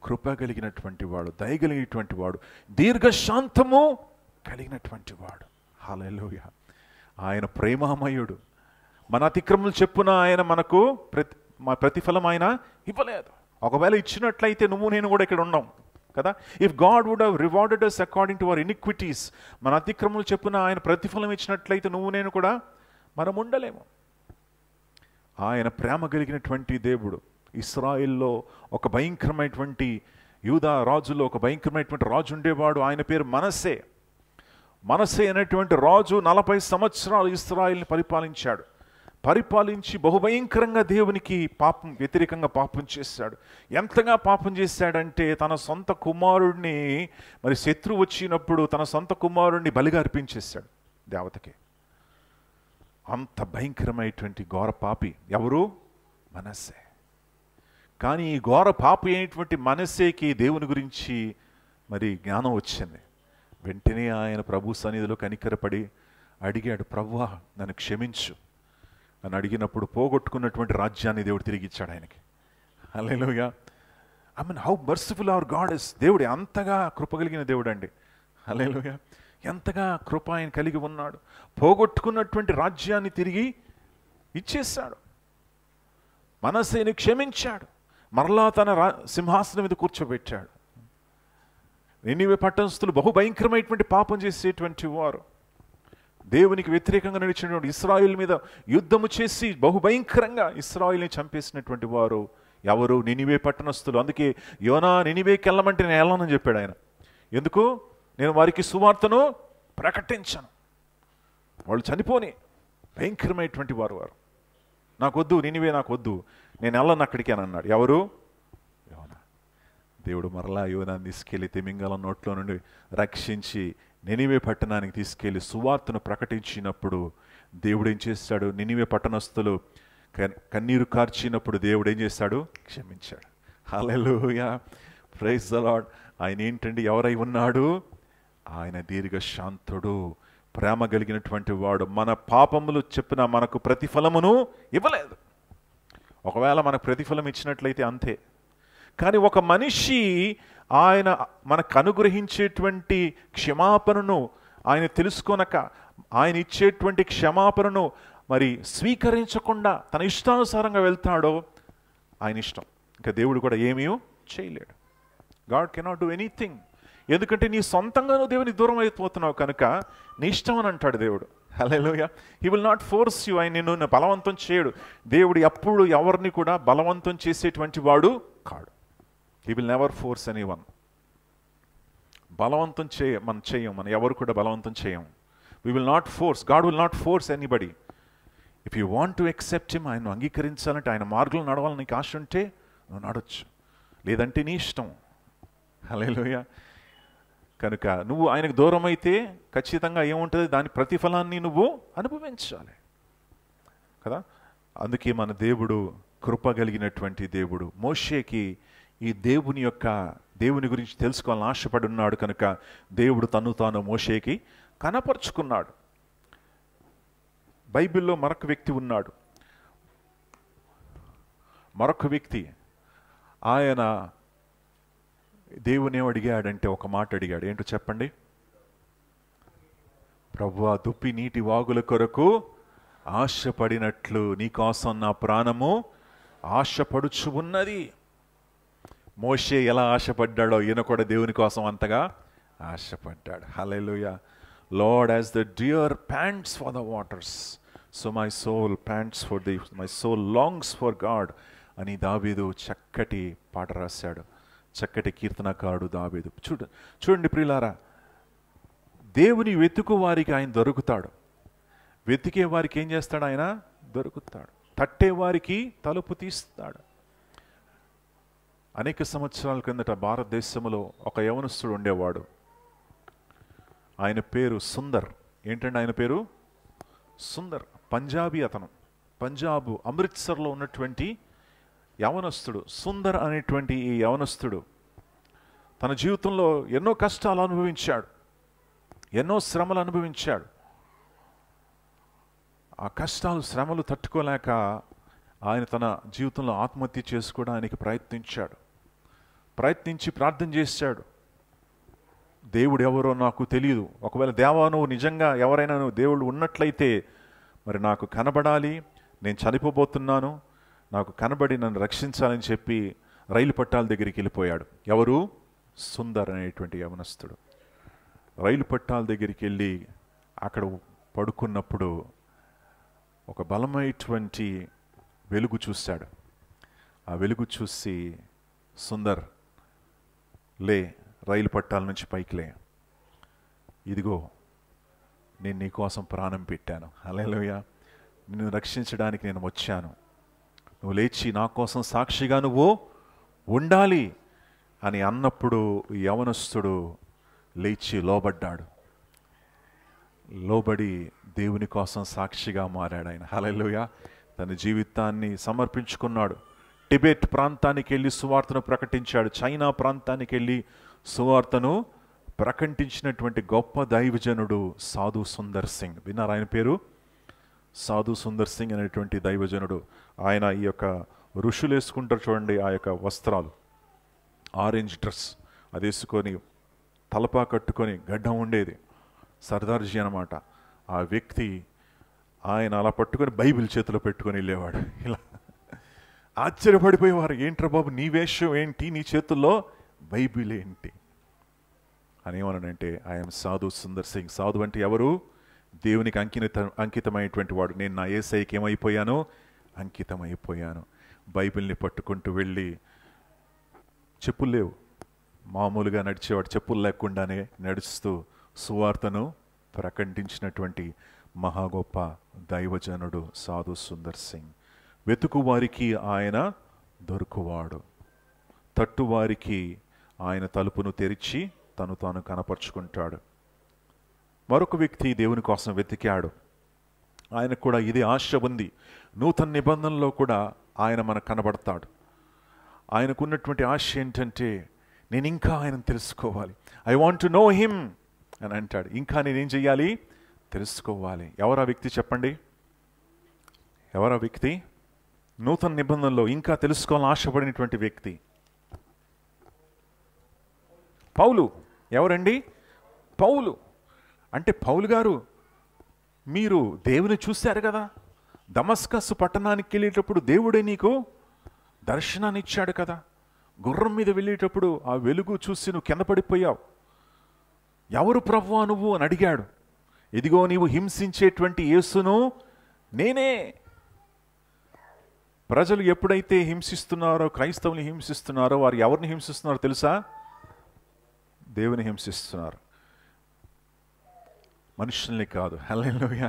A: కృప కలిగినటువంటి వాడు, దయ కలిగినటువంటి వాడు, దీర్ఘశాంతము కలిగినటువంటి వాడు. హల్లెలూయా. ఆయన ప్రేమామయుడు. మన అతిక్రమలు చెప్పున ఆయన మనకు ప్రతిఫలం ఆయన ఇవ్వలేదు. ఒకవేళ ఇచ్చినట్లయితే నువ్వు నేను కూడా ఇక్కడ ఉన్నాం కదా. If God would have rewarded us according to our iniquities, మన అతిక్రమలు చెప్పున ఆయన ప్రతిఫలం ఇచ్చినట్లయితే నువ్వు నేను కూడా మనం ఉండలేము. ఆయన ప్రేమ కలిగినటువంటి దేవుడు. ఇశ్రాయేల్లో ఒక భయంకరమైనటువంటి, యూదా రాజులో ఒక భయంకరమైనటువంటి రాజు ఉండేవాడు. ఆయన పేరు మనస్సే. మనస్సే అనేటువంటి రాజు 40 సంవత్సరాలు ఇశ్రాయేల్ని పరిపాలించి బహుభయంకరంగా దేవునికి వ్యతిరేకంగా పాపం చేశాడు. ఎంతగా పాపం చేశాడంటే తన సొంత కుమారుడిని, మరి శత్రువు వచ్చినప్పుడు తన సొంత కుమారుడిని బలిగా అర్పించేశాడు దేవతకి. అంత భయంకరమైనటువంటి ఘోర పాపి ఎవరు? మనస్సే. కానీ ఈ ఘోర పాపి అయినటువంటి మనస్సేకి దేవుని గురించి మరి జ్ఞానం వచ్చింది. వెంటనే ఆయన ప్రభు సన్నిధిలో కనికరపడి అడిగాడు, ప్రభువా నన్ను క్షమించు అని అడిగినప్పుడు పోగొట్టుకున్నటువంటి రాజ్యాన్ని దేవుడు తిరిగి ఇచ్చాడు ఆయనకి. Hallelujah. I mean how merciful our God is. దేవుడు అంతగా కృప కలిగిన దేవుడు అండి. హల్లెలూయా. ఎంతగా కృప ఆయన కలిగి ఉన్నాడు. పోగొట్టుకున్నటువంటి రాజ్యాన్ని తిరిగి ఇచ్చేశాడు. మనస్సేని క్షమించాడు. మరలా తన సింహాసనం మీద కూర్చోబెట్టాడు. నినివే పట్టణస్థులు బహుభయంకరమైనటువంటి పాపం చేసేటువంటి వారు, దేవునికి వ్యతిరేకంగా నడిచినటువంటి ఇశ్రాయేల్ మీద యుద్ధము చేసి బహుభయంకరంగా ఇశ్రాయేల్ని చంపేసినటువంటి వారు ఎవరు? నినివే పట్టణస్థులు. అందుకే యోనా నినివేకి వెళ్ళమంటే నేను వెళ్ళనని చెప్పాడు ఆయన. ఎందుకు? నేను వారికి సువార్తను ప్రకటించను, వాళ్ళు చనిపోని భయంకరమైనటువంటి వారు. నాకొద్దు నినివే, నాకొద్దు, నేను వెళ్ళను అక్కడికి అని అన్నాడు. ఎవరు? యోనా. దేవుడు మరలా యోనాన్ని తీసుకెళ్ళి తిమింగలం నోట్లో నుండి రక్షించి నినివే పట్టణానికి తీసుకెళ్ళి సువార్తను ప్రకటించినప్పుడు దేవుడు ఏం చేశాడు? నినివే పట్టణస్థులు కన్నీరు కార్చినప్పుడు దేవుడు ఏం చేశాడు? క్షమించాడు. హల్లెలూయా, ప్రైజ్ ద లార్డ్. ఆయన ఏంటండి, ఎవరై ఉన్నాడు? ఆయన దీర్ఘశాంతుడు, ప్రేమ కలిగినటువంటి వాడు. మన పాపములు చెప్పిన మనకు ప్రతిఫలమును ఇవ్వలేదు. ఒకవేళ మనకు ప్రతిఫలం ఇచ్చినట్లయితే అంతే. కానీ ఒక మనిషి ఆయన మనకు అనుగ్రహించేటువంటి క్షమాపణను ఆయన తెలుసుకొనక, ఆయన ఇచ్చేటువంటి క్షమాపణను మరి స్వీకరించకుండా తన ఇష్టానుసారంగా వెళ్తాడో ఆయన ఇష్టం. ఇంకా దేవుడు కూడా ఏమీ చేయలేడు. God cannot do anything. ఎందుకంటే నీ సొంతంగా నువ్వు దేవునికి దూరం అయిపోతున్నావు కనుక నీ ఇష్టం అని అంటాడు దేవుడు. Hallelujah. He will not force you. ఆయన నిన్ను బలవంతం చేయడు. దేవుడు ఎప్పుడు ఎవరిని కూడా బలవంతం చేసేటువంటి వాడు కాడు. He will never force anyone. బలవంతం మనం ఎవరు కూడా బలవంతం చేయం. We will not force. God will not force anybody. If you want to accept him, ఆయన అంగీకరించాలంటే, ఆయన మార్గంలో నడవాలని నీకు ఆశ ఉంటే నువ్వు నడవచ్చు, లేదంటే నీ ఇష్టం. హల్లెలూయా. కనుక నువ్వు ఆయనకు దూరం అయితే ఖచ్చితంగా ఏముంటుంది, దాని ప్రతిఫలాన్ని నువ్వు అనుభవించాలి కదా. అందుకే మన దేవుడు కృప కలిగినటువంటి దేవుడు. మోషేకి ఈ దేవుని గురించి తెలుసుకోవాలని ఆశపడి ఉన్నాడు కనుక దేవుడు తాను మోషేకి కనపరుచుకున్నాడు. బైబిల్లో మరొక వ్యక్తి ఉన్నాడు. మరొక వ్యక్తి ఆయన దేవుని అడిగాడంటే ఒక మాట అడిగాడు. ఏంటో చెప్పండి? ప్రభువా, దుప్పి నీటి వాగుల కొరకు ఆశపడినట్లు నీకోసం నా ప్రాణము ఆశపడుచు ఉన్నది. మోషే ఎలా ఆశపడ్డాడో ఈయన కూడా దేవుని కోసం అంతగా ఆశపడ్డాడు. హల్లెలూయా. Lord, as the deer pants for the waters, so my soul pants for thee, my soul longs for God అని దావీదు చక్కటి పాట రాశాడు. చక్కటి కీర్తనకారుడు దావీదు. చూడండి ప్రియులారా, దేవుని వెతుకు వారికి ఆయన దొరుకుతాడు. వెతికే వారికి ఏం చేస్తాడు? ఆయన దొరుకుతాడు. తట్టే వారికి తలుపు తీస్తాడు. అనేక సంవత్సరాల కిందట భారతదేశంలో ఒక యవనస్తుడు ఉండేవాడు. ఆయన పేరు సుందర్. ఏంటంటే ఆయన పేరు సుందర్. పంజాబీ అతను. పంజాబ్ అమృత్సర్లో ఉన్నటువంటి యవనస్తుడు సుందర్ అనేటువంటి ఈ యవనస్తుడు తన జీవితంలో ఎన్నో కష్టాలు అనుభవించాడు, ఎన్నో శ్రమలు అనుభవించాడు. ఆ కష్టాలు శ్రమలు తట్టుకోలేక ఆయన తన జీవితంలో ఆత్మహత్య చేసుకోవడానికి ప్రయత్నించి ప్రార్థన చేశాడు. దేవుడు ఎవరో నాకు తెలియదు. ఒకవేళ దేవా నువ్వు నిజంగా ఎవరైనా నువ్వు దేవుడు ఉన్నట్లయితే మరి నాకు కనబడాలి, నేను చనిపోబోతున్నాను, నాకు కనబడి నన్ను రక్షించాలని చెప్పి రైలు పట్టాల దగ్గరికి వెళ్ళిపోయాడు. ఎవరు? సుందర్ అనేటువంటి యవనస్తుడు. రైలు పట్టాల దగ్గరికి వెళ్ళి అక్కడ పడుకున్నప్పుడు ఒక బలమైనటువంటి వెలుగు చూశాడు. ఆ వెలుగు చూసి, సుందర్ లే, రైలు పట్టాల నుంచి పైకి లే, ఇదిగో నేను నీకోసం ప్రాణం పెట్టాను, హల్లెలూయా, నిన్ను రక్షించడానికి నేను వచ్చాను, నువ్వు లేచి నా కోసం సాక్షిగా నువ్వు ఉండాలి అని అన్నప్పుడు యవనస్తుడు లేచి లోబడ్డాడు. లోబడి దేవుని కోసం సాక్షిగా మారాడు ఆయన. హల్లెలూయా. తన జీవితాన్ని సమర్పించుకున్నాడు. టిబెట్ ప్రాంతానికి వెళ్ళి సువార్తను ప్రకటించాడు. చైనా ప్రాంతానికి వెళ్ళి సువార్తను ప్రకటించినటువంటి గొప్ప దైవజనుడు సాధు సుందర్ సింగ్. విన్నారు ఆయన పేరు? సాధు సుందర్ సింగ్ అనేటువంటి దైవజనుడు. ఆయన ఈ యొక్క ఋషులు వేసుకుంటారు చూడండి, ఆ యొక్క వస్త్రాలు, ఆరెంజ్ డ్రెస్ అది వేసుకొని తలపా కట్టుకొని గడ్డం ఉండేది, సర్దార్జీ అనమాట. ఆ వ్యక్తి ఆయన అలా పట్టుకొని బైబిల్ చేతిలో పెట్టుకొని వెళ్ళేవాడు. ఇలా ఆశ్చర్యపడిపోయేవారు, ఏంట్రా బాబు నీ వేషం ఏంటి, నీ చేతుల్లో బైబిల్ ఏంటి అని. ఏమన్నానంటే ఐఎమ్ సాధు సుందర్ సింగ్. సాధు అంటే ఎవరు? దేవునికి అంకితమైనటువంటి వాడు. నేను నా యేసయ్యకి ఏమైపోయాను? అంకితమైపోయాను. బైబిల్ని పట్టుకుంటూ వెళ్ళి, చెప్పులు లేవు, మామూలుగా నడిచేవాడు, చెప్పులు లేకుండానే నడుస్తూ సువార్తను ప్రకటించినటువంటి మహా గొప్ప దైవజనుడు సాధు సుందర్ సింగ్. వెతుకువారికి ఆయన దొరుకువాడు, తట్టువారికి ఆయన తలుపును తెరిచి తను తాను కనపరుచుకుంటాడు. మరొక వ్యక్తి దేవుని కోసం వెతికాడు. ఆయనకు కూడా ఇదే ఆశ ఉంది. నూతన నిబంధనలో కూడా ఆయన మనకు కనబడతాడు. ఆయనకున్నటువంటి ఆశ ఏంటంటే నేను ఇంకా ఆయనను తెలుసుకోవాలి. I want to know him అని అంటాడు. ఇంకా నేనేం చెయ్యాలి? తెలుసుకోవాలి. ఎవరా వ్యక్తి చెప్పండి? ఎవరా వ్యక్తి? నూతన నిబంధనలో ఇంకా తెలుసుకోవాలని ఆశపడినటువంటి వ్యక్తి పౌలు. ఎవరండి? పౌలు. అంటే పౌలు గారు, మీరు దేవుని చూశారు కదా, దమస్కస్ పట్టణానికి వెళ్ళేటప్పుడు దేవుడే నీకు దర్శనాన్ని ఇచ్చాడు కదా, గుర్రం మీద వెళ్ళేటప్పుడు ఆ వెలుగు చూసి నువ్వు కింద పడిపోయావు. ఎవరు ప్రభువా నువ్వు అని అడిగాడు. ఇదిగో నీవు హింసించేటువంటి యేసును నేనే. ప్రజలు ఎప్పుడైతే హింసిస్తున్నారో, క్రైస్తవుని హింసిస్తున్నారో, వారు ఎవరిని హింసిస్తున్నారో తెలుసా? దేవుని హింసిస్తున్నారు, మనుషుల్ని కాదు. హల్లెలూయా.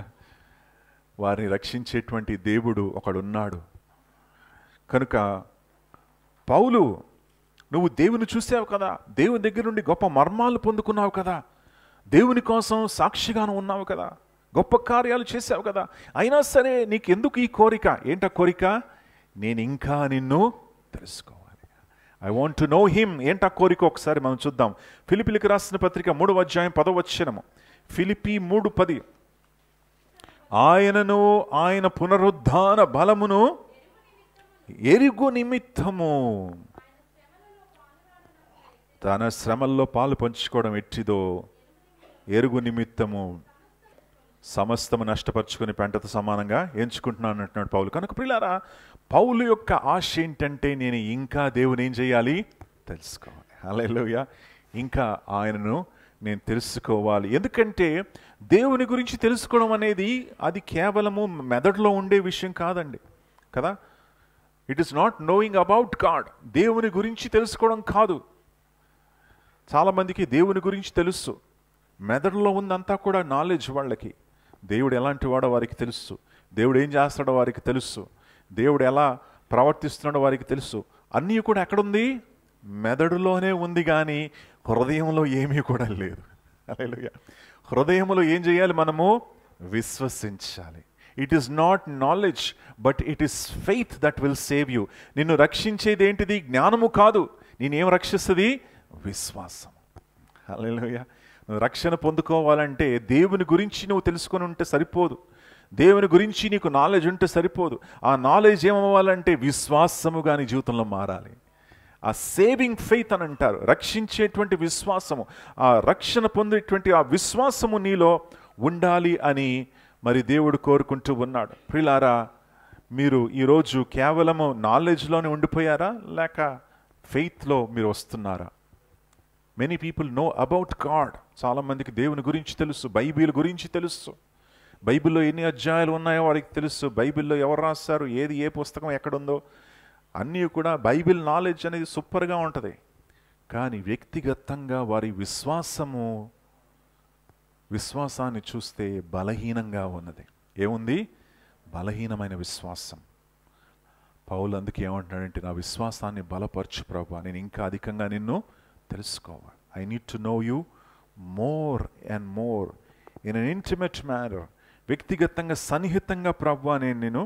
A: వారిని రక్షించేటువంటి దేవుడు ఒకడున్నాడు. కనుక పౌలు, నువ్వు దేవుని చూసావు కదా, దేవుని దగ్గర నుండి గొప్ప మర్మాలు పొందుకున్నావు కదా, దేవుని కోసం సాక్షిగాను ఉన్నావు కదా, గొప్ప కార్యాలు చేసావు కదా, అయినా సరే నీకెందుకు ఈ కోరిక? ఏంటా కోరిక? నేను ఇంకా నిన్ను తెలుసుకోవాలి. I want to know him. ఏంటా కోరిక? ఒకసారి మనం చూద్దాం. ఫిలిప్పీలకు రాసిన పత్రిక 3వ అధ్యాయం 10వ వచనము. ఫిలిప్పీ 3:10. ఆయనను, ఆయన పునరుద్ధాన బలమును ఎరుగు నిమిత్తము తన శ్రమల్లో పాలు పంచుకోవడం ఎట్టిదో ఎరుగు నిమిత్తము సమస్తము నష్టపరుచుకుని పెంటతో సమానంగా ఎంచుకుంటున్నాను అంటున్నాడు పౌలు. కనుక ప్రియులారా, పౌలు యొక్క ఆశ ఏంటంటే నేను ఇంకా దేవుని ఏం చేయాలి? తెలుసుకోవాలి. హల్లెలూయా. ఇంకా ఆయనను నేను తెలుసుకోవాలి. ఎందుకంటే దేవుని గురించి తెలుసుకోవడం అనేది అది కేవలము మెదడులో ఉండే విషయం కాదండి కదా. It is not knowing about God. దేవుని గురించి తెలుసుకోవడం కాదు. చాలామందికి దేవుని గురించి తెలుసు, మెదడులో ఉందంతా కూడా నాలెడ్జ్. వాళ్ళకి దేవుడు ఎలాంటి వాడో వారికి తెలుసు, దేవుడు ఏం చేస్తాడో వారికి తెలుసు, దేవుడు ఎలా ప్రవర్తిస్తున్నాడో వారికి తెలుసు. అన్నీ కూడా ఎక్కడుంది? మెదడులోనే ఉంది, కానీ హృదయంలో ఏమీ కూడా లేదు. హల్లెలూయా. హృదయంలో ఏం చేయాలి? మనము విశ్వసించాలి. It is not knowledge but it is faith that will save you. నిన్ను రక్షించేది ఏంటిది? జ్ఞానము కాదు. నేనేం రక్షిస్తుంది? విశ్వాసం. హల్లెలూయా. నువ్వు రక్షణ పొందుకోవాలంటే దేవుని గురించి నువ్వు తెలుసుకొని ఉంటే సరిపోదు, దేవుని గురించి నీకు నాలెడ్జ్ ఉంటే సరిపోదు. ఆ నాలెడ్జ్ ఏమవ్వాలంటే విశ్వాసముగా నీ జీవితంలో మారాలి. ఆ సేవింగ్ ఫెయిత్ అని అంటారు, రక్షించేటువంటి విశ్వాసము. ఆ రక్షణ పొందేటువంటి ఆ విశ్వాసము నీలో ఉండాలి అని మరి దేవుడు కోరుకుంటూ ఉన్నాడు. ప్రియులారా, మీరు ఈరోజు కేవలము నాలెడ్జ్లోనే ఉండిపోయారా, లేక ఫెయిత్లో మీరు వస్తున్నారా? Many people know about God. చాలామందికి దేవుని గురించి తెలుసు, బైబిల్ గురించి తెలుసు, బైబిల్లో ఎన్ని అధ్యాయాలు ఉన్నాయో వారికి తెలుసు, బైబిల్లో ఎవరు రాస్తారు, ఏది ఏ పుస్తకం ఎక్కడుందో అన్నీ కూడా. బైబిల్ నాలెడ్జ్ అనేది సూపర్గా ఉంటుంది, కానీ వ్యక్తిగతంగా వారి విశ్వాసాన్ని చూస్తే బలహీనంగా ఉన్నది. ఏముంది? బలహీనమైన విశ్వాసం. పౌలు అందుకే ఏమంటున్నాడంటే, నా విశ్వాసాన్ని బలపరచు ప్రభువా, నేను ఇంకా అధికంగా నిన్ను తెలుసుకోవాలి. I need to know you more and more in an intimate manner. వ్యక్తిగతంగా సన్నిహితంగా ప్రభువా నేను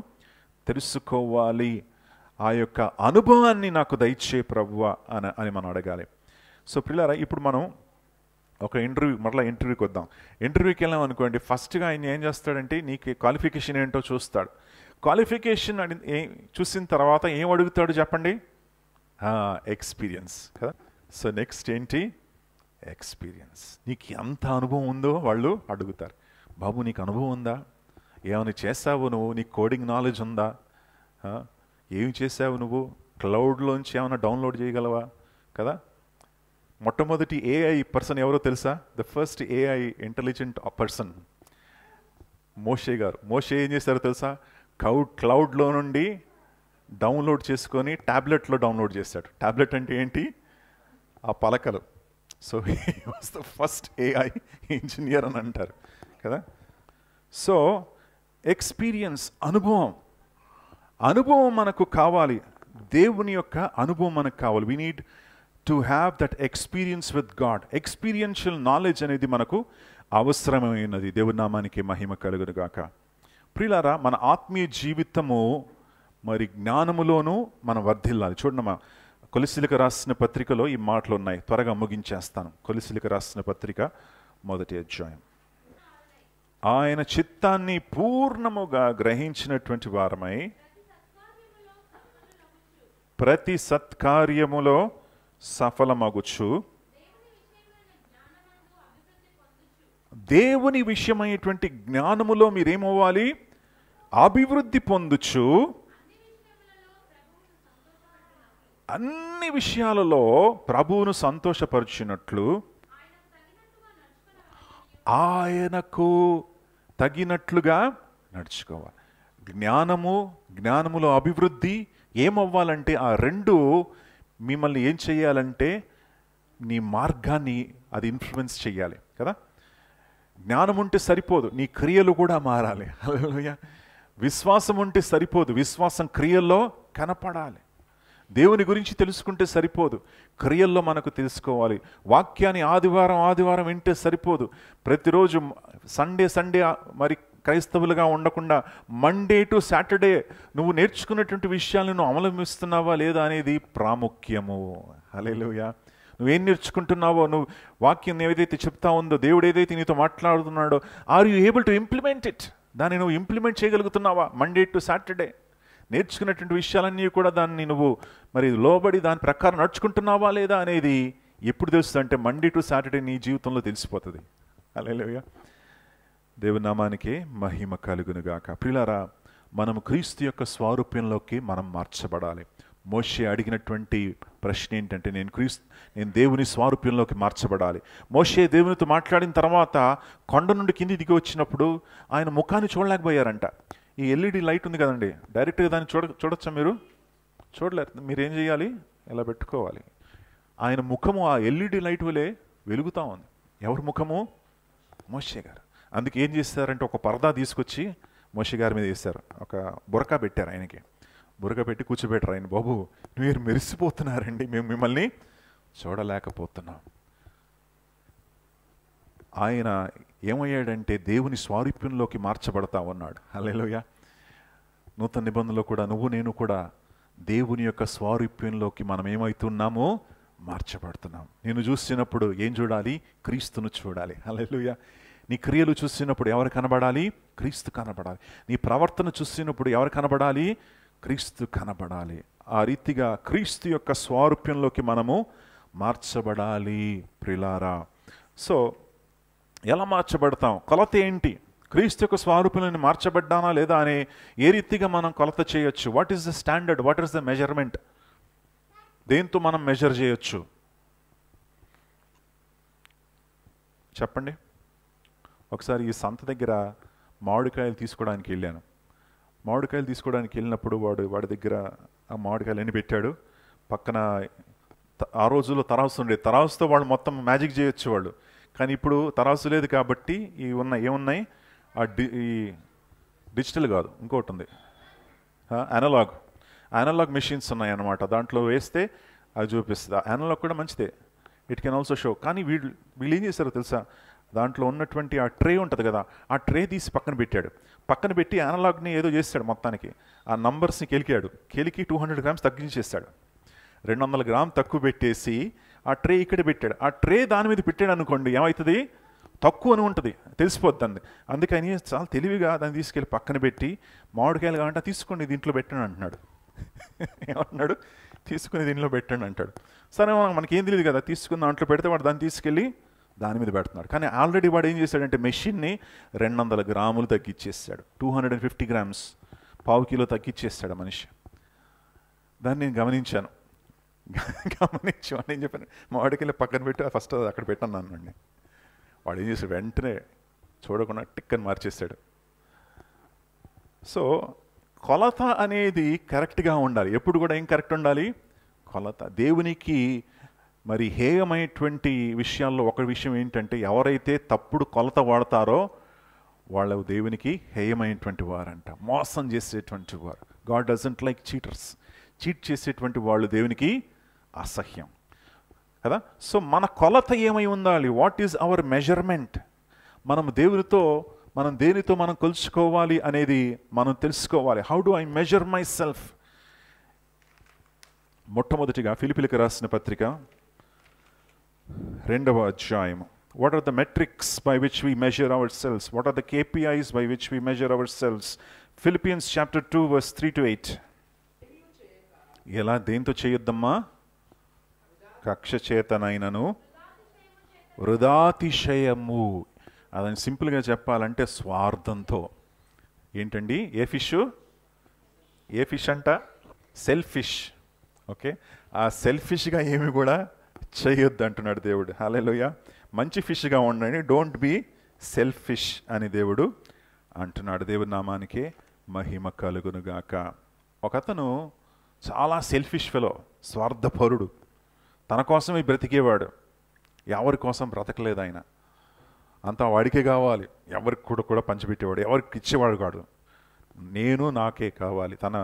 A: తెలుసుకోవాలి. ఆ యొక్క అనుభవాన్ని నాకు దయచే ప్రభువా అని మనం అడగాలి. సో పిల్లరా, ఇప్పుడు మనం ఒక మరలా ఇంటర్వ్యూకి వద్దాం. ఇంటర్వ్యూకి వెళ్ళాం అనుకోండి, ఫస్ట్గా ఆయన ఏం చేస్తాడంటే నీకు క్వాలిఫికేషన్ ఏంటో చూస్తాడు. క్వాలిఫికేషన్ చూసిన తర్వాత ఏం అడుగుతాడు చెప్పండి? ఎక్స్పీరియన్స్ కదా. సో నెక్స్ట్ ఏంటి? ఎక్స్పీరియన్స్. నీకు ఎంత అనుభవం ఉందో వాళ్ళు అడుగుతారు. బాబు నీకు అనుభవం ఉందా? ఏమైనా చేసావు నువ్వు? నీకు కోడింగ్ నాలెడ్జ్ ఉందా? ఏమి చేసావు నువ్వు? క్లౌడ్లోంచి ఏమైనా డౌన్లోడ్ చేయగలవా కదా. మొట్టమొదటి ఏఐ పర్సన్ ఎవరో తెలుసా? The first AI intelligent person మోషే గారు. మోషే ఏం చేశారో తెలుసా? క్లౌడ్లో నుండి డౌన్లోడ్ చేసుకొని ట్యాబ్లెట్లో డౌన్లోడ్ చేశాడు. ట్యాబ్లెట్ అంటే ఏంటి? ఆ పలకలు. So he was the first AI engineer అని అంటారు కదా. సో ఎక్స్పీరియన్స్, అనుభవం మనకు కావాలి. దేవుని యొక్క అనుభవం మనకు కావాలి. We need to have that experience with God. Experiential knowledge అనేది మనకు అవసరమైనది. దేవుని నామానికి మహిమ కలుగును గాక. ప్రియులారా, మన ఆత్మీయ జీవితము మరి జ్ఞానములోనూ మనం వర్ధిల్లాలి. చూడమ్మా, కొలసీలకు రాసిన పత్రికలో ఈ మాటలు ఉన్నాయి, త్వరగా ముగించేస్తాను. కొలసీలకు రాసిన పత్రిక 1వ అధ్యాయం. ఆయన చిత్తాన్ని పూర్ణముగా గ్రహించినటువంటి వారమై ప్రతి సత్కార్యములో సఫలమగుచు దేవుని విషయమైనటువంటి జ్ఞానములో మీరేమవ్వాలి? అభివృద్ధి పొందుచు అన్ని విషయాలలో ప్రభువును సంతోషపరిచినట్లు ఆయనకు తగినట్లుగా నడుచుకోవాలి. జ్ఞానములో అభివృద్ధి ఏమవ్వాలంటే ఆ రెండు మిమ్మల్ని ఏం చేయాలంటే నీ మార్గాన్ని అది ఇన్ఫ్లుయెన్స్ చేయాలి కదా. జ్ఞానం ఉంటే సరిపోదు, నీ క్రియలు కూడా మారాలి. హల్లెలూయా. విశ్వాసం ఉంటే సరిపోదు, విశ్వాసం క్రియల్లో కనపడాలి. దేవుని గురించి తెలుసుకుంటే సరిపోదు, క్రియల్లో మనకు తెలుసుకోవాలి. వాక్యాన్ని ఆదివారం వింటే సరిపోదు, ప్రతిరోజు సండే మరి క్రైస్తవులుగా ఉండకుండా మండే టు సాటర్డే నువ్వు నేర్చుకున్నటువంటి విషయాలను నువ్వు అవలంబిస్తున్నావా లేదా అనేది ప్రాముఖ్యము. హల్లెలూయా. నువ్వేం నేర్చుకుంటున్నావో, నువ్వు వాక్యం ఏదైతే చెప్తా ఉందో, దేవుడు ఏదైతే నీతో మాట్లాడుతున్నాడో, are you able to implement it? దాన్ని నువ్వు ఇంప్లిమెంట్ చేయగలుగుతున్నావా? మండే టు సాటర్డే నేర్చుకున్నటువంటి విషయాలన్నీ కూడా దాన్ని నువ్వు మరి లోబడి దాని ప్రకారం నడుచుకుంటున్నావా లేదా అనేది ఎప్పుడు తెలుస్తుంది అంటే మండే టు సాటర్డే నీ జీవితంలో తెలిసిపోతుంది. హల్లెలూయా. దేవుని నామానికి మహిమ కలుగునుగాక. ప్రియులారా, మనం క్రీస్తు యొక్క స్వారూప్యంలోకి మనం మార్చబడాలి. మోషే అడిగినటువంటి ప్రశ్న ఏంటంటే నేను దేవుని స్వారూప్యంలోకి మార్చబడాలి. మోషే దేవునితో మాట్లాడిన తర్వాత కొండ నుండి కింది దిగి వచ్చినప్పుడు ఆయన ముఖాన్ని చూడలేకపోయారంట. ఈ ఎల్ఈడి లైట్ ఉంది కదండి, డైరెక్ట్గా దాన్ని చూడొచ్చా? మీరు చూడలేరు. మీరు ఏం చేయాలి? ఇలా పెట్టుకోవాలి. ఆయన ముఖము ఆ ఎల్ఈడి లైట్ వలె వెలుగుతూ ఉంది. ఎవరి ముఖము? మోషే గారు. అందుకే ఏం చేస్తారంటే ఒక పరదా తీసుకొచ్చి మోషే గారి మీద వేశారు, ఒక బురకా పెట్టారు. ఆయనకి బురకా పెట్టి కూర్చోబెట్టారు. ఆయన, బాబు మీరు మెరిసిపోతున్నారండి, మేము మిమ్మల్ని చూడలేకపోతున్నాం. ఆయన ఏమయ్యాడంటే దేవుని స్వారూప్యంలోకి మార్చబడతా ఉన్నాడు. హల్లెలూయా. నూతన నిబంధనలో కూడా నేను కూడా దేవుని యొక్క స్వారూప్యంలోకి మనం ఏమవుతున్నామో మార్చబడుతున్నాం. నేను చూసినప్పుడు ఏం చూడాలి? క్రీస్తును చూడాలి. హల్లెలూయా. నీ క్రియలు చూసినప్పుడు ఎవరు కనబడాలి? క్రీస్తు కనబడాలి. నీ ప్రవర్తన చూసినప్పుడు ఎవరు కనబడాలి? క్రీస్తు కనబడాలి. ఆ రీతిగా క్రీస్తు యొక్క స్వారూప్యంలోకి మనము మార్చబడాలి. ప్రియులారా, సో ఎలా మార్చబడతాం? కొలత ఏంటి? క్రీస్తు యొక్క స్వరూపంలో మార్చబడ్డానా లేదా అని ఏ రీతిగా మనం కొలత చేయొచ్చు? What is the standard? What is the measurement? దేంతో మనం మెజర్ చేయొచ్చు చెప్పండి. ఒకసారి ఈ సంత దగ్గర మామిడికాయలు తీసుకోవడానికి వెళ్ళాను. మామిడికాయలు తీసుకోవడానికి వెళ్ళినప్పుడు వాడి దగ్గర ఆ మామిడికాయలు ఎన్ని పెట్టాడు. పక్కన ఆ రోజుల్లో తరాసు ఉండేది, తరాసుతో వాళ్ళు మొత్తం మ్యాజిక్ చేయొచ్చు వాళ్ళు. కానీ ఇప్పుడు తరాసు లేదు కాబట్టి ఏమున్నాయి? ఈ డిజిటల్ కాదు, ఇంకోటి ఉంది, అనలాగ్ మెషిన్స్ ఉన్నాయి అన్నమాట. దాంట్లో వేస్తే అది చూపిస్తుంది. అనలాగ్ కూడా మంచిదే, ఇట్ కెన్ ఆల్సో షో. కానీ వీళ్ళు ఏం చేశారో తెలుసా? దాంట్లో ఉన్నటువంటి ఆ ట్రే ఉంటుంది కదా, ఆ ట్రే తీసి పక్కన పెట్టి అనలాగ్ని ఏదో చేస్తాడు. మొత్తానికి ఆ నంబర్స్ని కెలికి 200 గ్రామ్స్ తగ్గించేస్తాడు. 200 గ్రామ్ తక్కువ పెట్టేసి ఆ ట్రే ఇక్కడ పెట్టాడు. ఆ ట్రే దాని మీద పెట్టాడు అనుకోండి, ఏమవుతుంది? తక్కువ అని ఉంటుంది, తెలిసిపోద్ది. అందుకని చాలా తెలివిగా దాన్ని తీసుకెళ్ళి పక్కన పెట్టి, మామిడికాయలు కావాలంటే తీసుకోండి దీంట్లో పెట్టండి అంటున్నాడు. ఏమంటున్నాడు? తీసుకుని దీంట్లో పెట్టండి అంటాడు. సరే, మనకేం తెలియదు కదా, తీసుకుని దాంట్లో పెడితే వాడు దాన్ని తీసుకెళ్ళి దాని మీద పెడుతున్నాడు. కానీ ఆల్రెడీ వాడు ఏం చేశాడంటే మెషిన్ని 200 గ్రాములు తగ్గించేస్తాడు. 250 గ్రామ్స్, ½ కిలో తగ్గించేస్తాడు మనిషి. దాన్ని నేను గమనించాను. వాడు ఏం చెప్పాను, మామిడికాయలు పక్కన పెట్టి ఫస్ట్ అక్కడ పెట్టాను అన్నాడు. వాడు ఏం చేశాడు? వెంటనే చూడకుండా టిక్కని మార్చేస్తాడు. సో కొలత అనేది కరెక్ట్గా ఉండాలి. ఎప్పుడు కూడా ఏం కరెక్ట్ ఉండాలి? కొలత. దేవునికి మరి హేయమైనటువంటి విషయాల్లో ఒక విషయం ఏంటంటే, ఎవరైతే తప్పుడు కొలత వాడతారో వాళ్ళు దేవునికి హేయమైనటువంటి వారంట, మోసం చేసేటువంటి వారు. God doesn't like cheaters. Cheat చేసేటువంటి వాళ్ళు దేవునికి అసహ్యం కదా. సో మన కొలత ఏమై ఉండాలి? What is our measurement? మనం దేనితో మనం కొలుచుకోవాలి అనేది మనం తెలుసుకోవాలి. How do I measure my self? మొట్టమొదటిగా ఫిలిప్పీలకు రాసిన పత్రిక 2వ అధ్యాయము. What are the metrics by which we measure ourselves? What are the KPIs by which we measure ourselves? Philippians chapter 2 verse 3 to 8. ఎలా దేంతో చేయొద్దమ్మా? కక్ష చేతనైనను వృధాతిశయము. అదని సింపుల్గా చెప్పాలంటే స్వార్థంతో. ఏంటండి? ఏ ఫిష్ అంట? సెల్ఫిష్. ఓకే, ఆ సెల్ఫిష్గా ఏమి కూడా చేయొద్దు అంటున్నాడు దేవుడు. హల్లెలూయా. మంచి ఫిష్గా ఉండండి, డోంట్ బీ సెల్ఫిష్ అని దేవుడు అంటున్నాడు. దేవుడి నామానికే మహిమ కలుగునుగాక. ఒకతను చాలా సెల్ఫిష్ ఫెలో, స్వార్థపరుడు. తన కోసమే బ్రతికేవాడు, ఎవరి కోసం బ్రతకలేదు ఆయన. అంతా వాడికే కావాలి, ఎవరికి కూడా పంచిపెట్టేవాడు, ఎవరికి ఇచ్చేవాడు కాదు. నేను నాకే కావాలి. తన